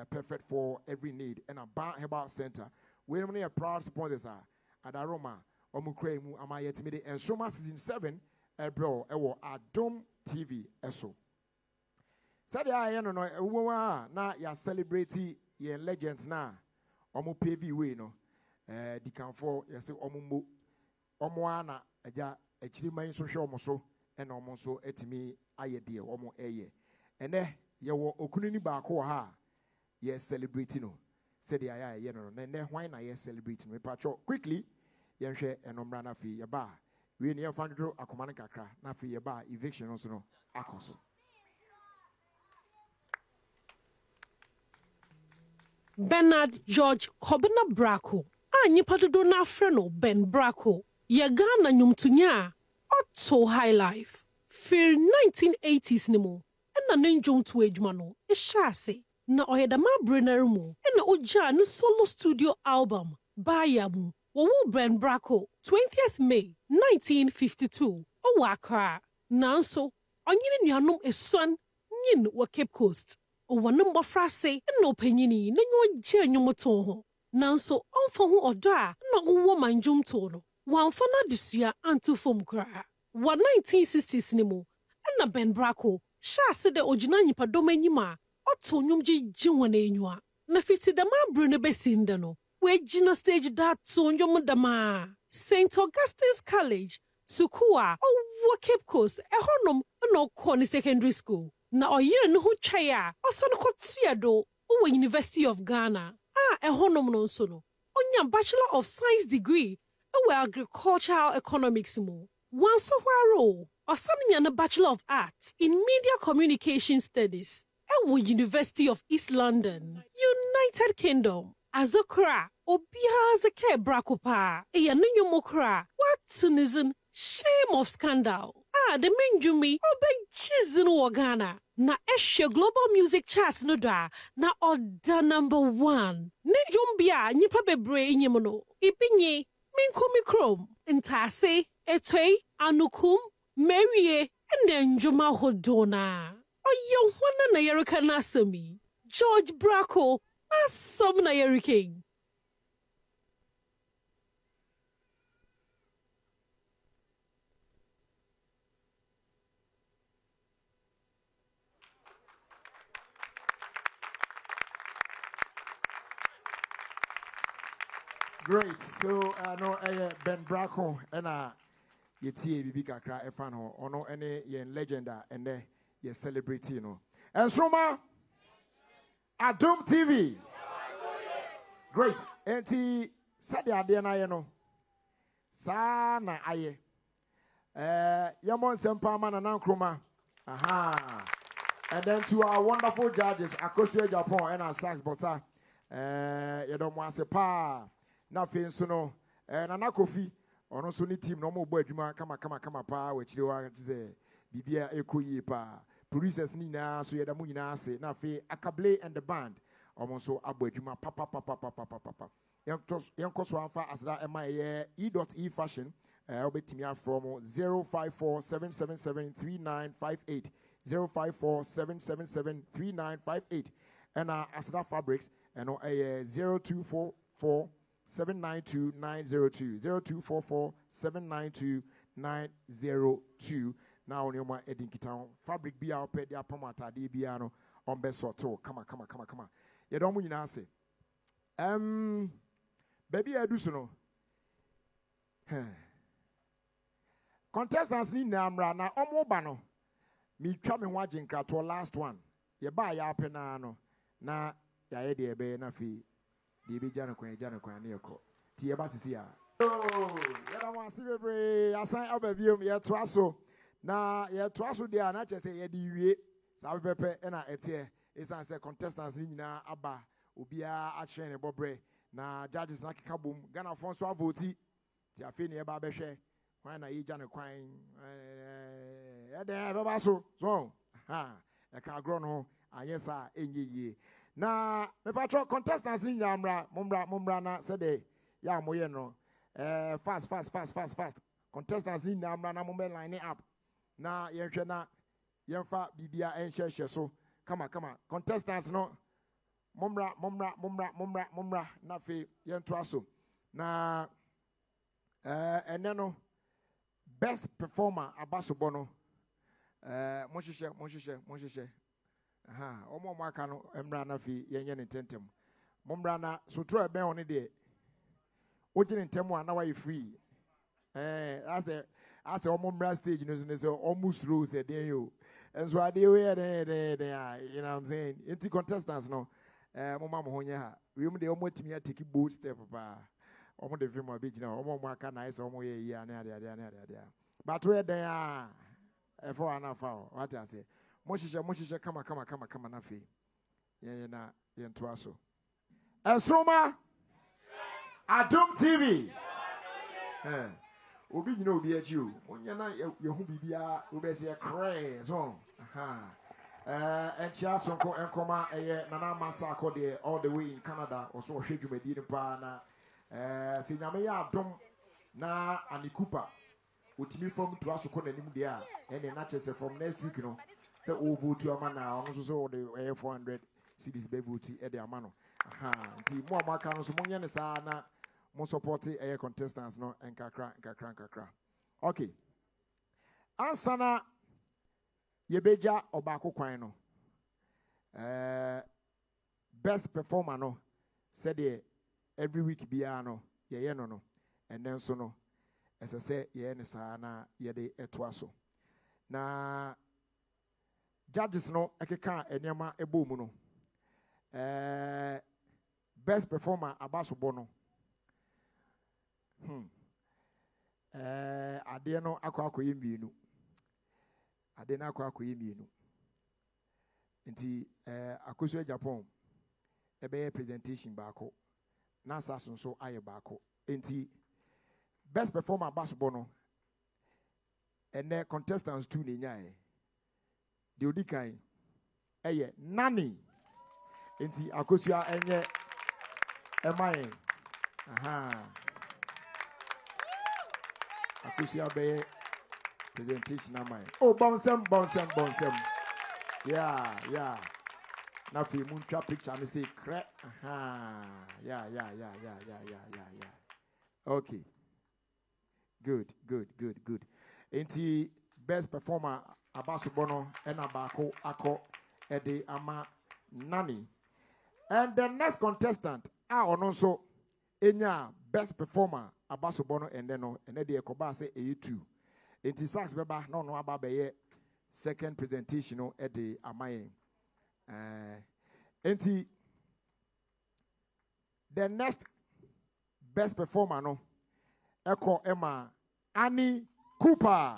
perfect for every need. And a bar herbal center. We only a proud sponsors are Adaroma, Omukremu, Amayetimidi, and Nsoromma season 7, bro, Adom TV, eso. Sadia, I know, na ya celebrate ye legends na, Omu PV we no, Dikanfo, yes, Omu Omoana, Aja, Echima social moso, and almost etimi aye dear, Omo eye. And there, ye wo Okunini Bako ha, yes, celebrating no. Said the aya, then why not yes celebrating? Me patro quickly, yen share and umbrana fee your bar. We near found draw a command cacra, not for your bar, eviction also no, acoso. Bernard George Kobina Braco. Nipa do na freno Ben Braco. Ye Ghana nyumtunya. Otto High Life. Fear 1980s nimo. And a ninjum to age mano. E shase. Na oyedama brenner mu. And oja no solo studio album. Bayamu. Wo Ben Braco. 20th May 1952. Owakra. Nanso. Onyini nyanum e son. Nyin wa Cape Coast. Owanumba frase no penyini na nyo je nyomoto ho nanso onfo ho odo a na onwo manjum to no wanfa na desua antu fom kra wa 1960s ni mu na Ben Braco sha se de ogina nyipa dom anyima oto nwumji jinwa na enwa na fiti da ma bru ne besinda no we gina stage da to nyom da ma St. Augustine's College Sukua o Cape Coast honom na okọ ni secondary school na oyire no ho twai a osan kotuado o University of Ghana honom no nso no onya Bachelor of Science degree e agricultural economics mu wanso hwaro osan nya na Bachelor of Arts in Media Communication Studies e University of East London United Kingdom azokra obia zeke brakopa e ya nyomokra what Tunisian shame of scandal the menjumi obejizin wagana na eshe global music charts no da na order #1 ne jumbia nyipa bebre nyimono ipinye minkomi chrome ntase etwei anukum merie ende njuma hodona oye hwana na yerika na sami George Braco na som na yeriking. Great. So, no, Ben Braco and ye bibi kakra efan ho ono ene ye legenda ene ye celebrity no. Nsoromma Adom TV. Great. Enti sadi ade na ye no. Sa na aye. Yamon sempa ma na Nkrumah. Aha. And then to our wonderful judges, Akosua Japan and our sax bossa. Yedom wasepa. Na fe nso no Nana Kofi ono so ni team no mo bo adwuma kama pa wa chire wa ze bibia ekoyi pa producers ni na so yeda mu nyina ase na fe Akable and the band omo so abo adwuma papa yenkoso anfa asda ema ye E.E fashion obetimi from 0547773958 0547773958 and asda fabrics and 0244 792-902 0244-792-902. Now on your Edinky Town fabric be out pay their pomata de biano on best sort. Come on. You don't mean say. Baby I do so no. Contestants ni namra na omobano. Me coming watching to last one. You buy ya penano na ya ede be na fi. Bibi jana kwa ne yako ti eba sisi ya yada wansi bebre asan ababiom ye toaso na ye toaso dia na chese ye di wie sa pepe na etie esan se contestants ni nyina aba obia a train bobre na judges na keka bom Ghana fonso avoti ti afi ne eba behwe kwan na ye jana kwan e de baba so e ka agro no anyesa enye na me patro contestants ni nyamra mumra na said ya moye no fast contestants ni na amra na mo line up na yɛhwɛ na yɛmfa bibia ɛnhyɛhyɛ so kama contestants no momra na fe yɛnto aso na ɛnɛ no best performer abasobɔ no mo hyehyɛ omo aka no emra na fe yenye ne tentem momra na sotro ebe on de ogine ntem a na why free as omo mra stage no so almost rose e den yo enso ade we you know what I'm saying enti contestants no mama mo honya ha we mu de omo timi atiki bold step pa omo de film abegina omo aka na ise omo ye yi ane ade but we den for ana fa what I say mo hyehyɛ kama na fe yɛn na yɛn to aso Nsoromma Adom TV obi nyina obi aji o onya na yehu bibia obese cray so enchia sonko enkoma nana masa akode all the way in Canada also hwe dwumadi ne pa na se nyame ya Adom na anikupa otimi fam to aso ko nanim de a ene na chese from next week no se o vote ama na ono so the 400 cedis be vote e de ama no nti mo amaka no so mo nye ne sa na mo support contestants no enkakra okay ansana yebeja obako kwan no best performer no said the every week bia no ye no and then so no as I say ye ne sa na ye de etoa so na judges no ekeka enema ebo mu no best performer abasobo no ade no akwakoye mienu ade na akwakoye mienu nti akoso Japan ebe presentation baako na asaso so aye baako nti best performer basketball no ene contestants 2 ne nyae de odikan eye nani nti akosua enye emaye akosua be presentation amay oh bonsem yeah na fi mun twa picture me say cre yeah okay good enti best performer abasobo no ena baako akọ ede ama nani and the next contestant ono so enya best performer abasobo no ende no ene de ekoba say e2 enti sax beba no aba be second presentation no ede amayen enti the next best performer no eko ema Annie Cooper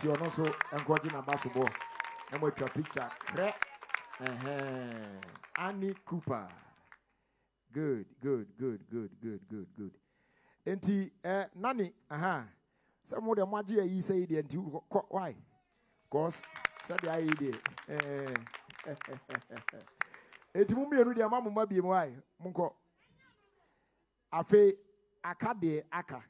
ti ono so enkoji na basobo na mo twa picture cre Annie Cooper good enti nani some of them maji yi say the enti why cause said the idea enti mu mienu dia mamma biem why munko afi aka de aka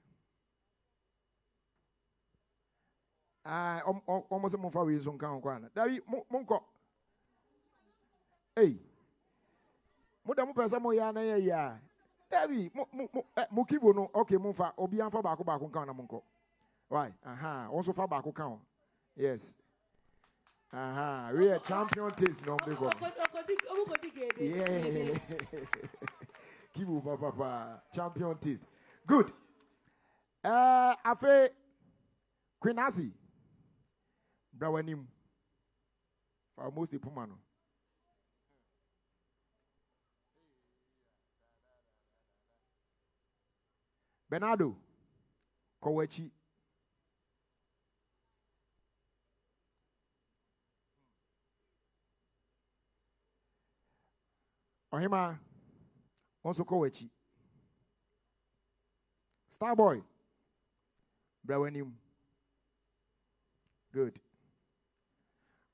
almost mo fa we so nkan kwa na dawi munko mo da mo pesa mo ya na ya dawi mo kibo no okay mo fa obi anfa baako nkan na munko why also fa baako kan yes we are champion taste no big one yeah kibo papa champion taste good afe Queen Asi brawanim fa mosi pumano Bernardo Kowachi Ohima also Kowachi Starboy brawanim good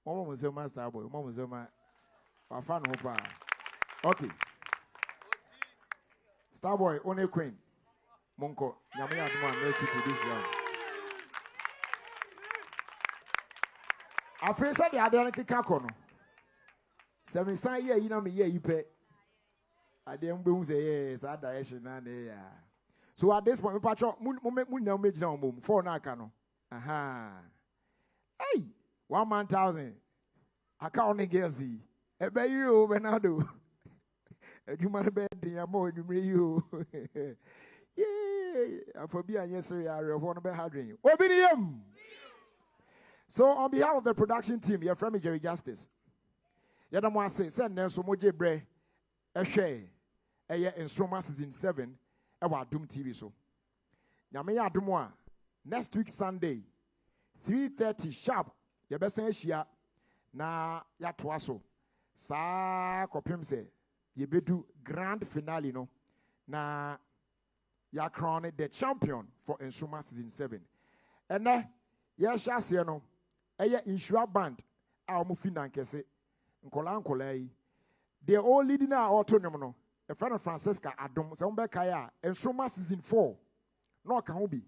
Mama Muzema Starboy Mama Muzema wafan hopa okay Starboy one queen Monko, Yamia Adom next week this year. I feel said the other Kikakono. 7 sign here, you know me, you pay. I didn't boom say yes, that direction and yeah. So at this point, Patrol, Moon now make no boom, 4 Nakano. Aha. Hey, 1 man 1,000. I can't get see. A bay you, Bernardo. You might be more than you. Yeah, for being yesterday, I want to be harding. Obedium. So, on behalf of the production team, your friend Jerry Justice, Yadam say, send Nelson Moje Bre, a share, a year in Nsoromma season 7, our Adom TV show. Yamaya Adomwa, next week Sunday, 3:30 sharp, your best Asia, na Yatwaso. Sa kopim se, ye bedu grand finale no, na ya crowned the champion for Nsoromma season 7. And then, ya shall no. Eye insure band a omo finankese nkola yi the all leading na autonom no a friend of Francesca Adom se umbe kaya Nsoromma season 4 no ka ho bi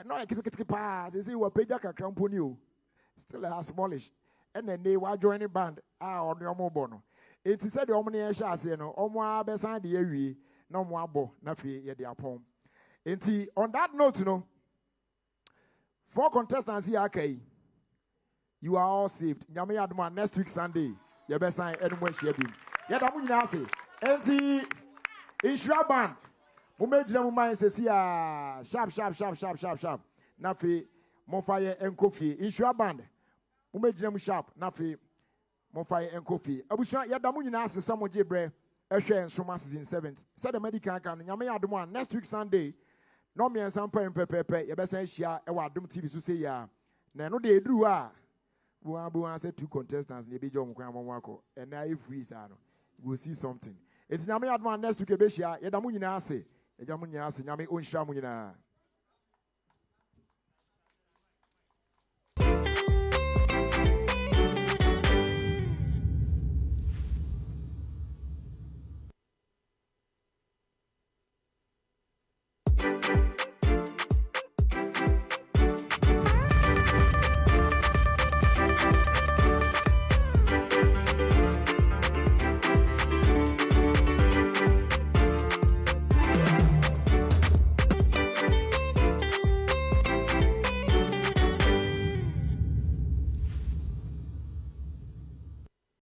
no e kitiki pa say we page kakra mponi o still a smallish and then they wa joining band a ono omo bo no it said the omo ne sha ase no omo abesan de awie na omo abo na fe ye de apon enti on that note no 4 contestants here akai. You are all saved. Nyame Adom next week Sunday. You best sign anyone share him. Yada mu nyina ase. Enti insure band. Mo mejina mo man se sia sharp. Na fe mo fire enko fie. Insure band. Mo mejina mo sharp. Na fe mo fire enko fie. Abusua yada mu nyina ase samo jebre ehwe Nsoromma season 7. Said the medical kan Nyame Adom next week Sunday. No me ensampa pepepe. You best sign share e wa Adom TV so say ya. Na no de eduru a we said 2 contestants, maybe John Kwamwako, and now if we will see something. It's Nyame Adom next week, Beshia, Yadamunina say, Yadamunia, Yami Unshamunina.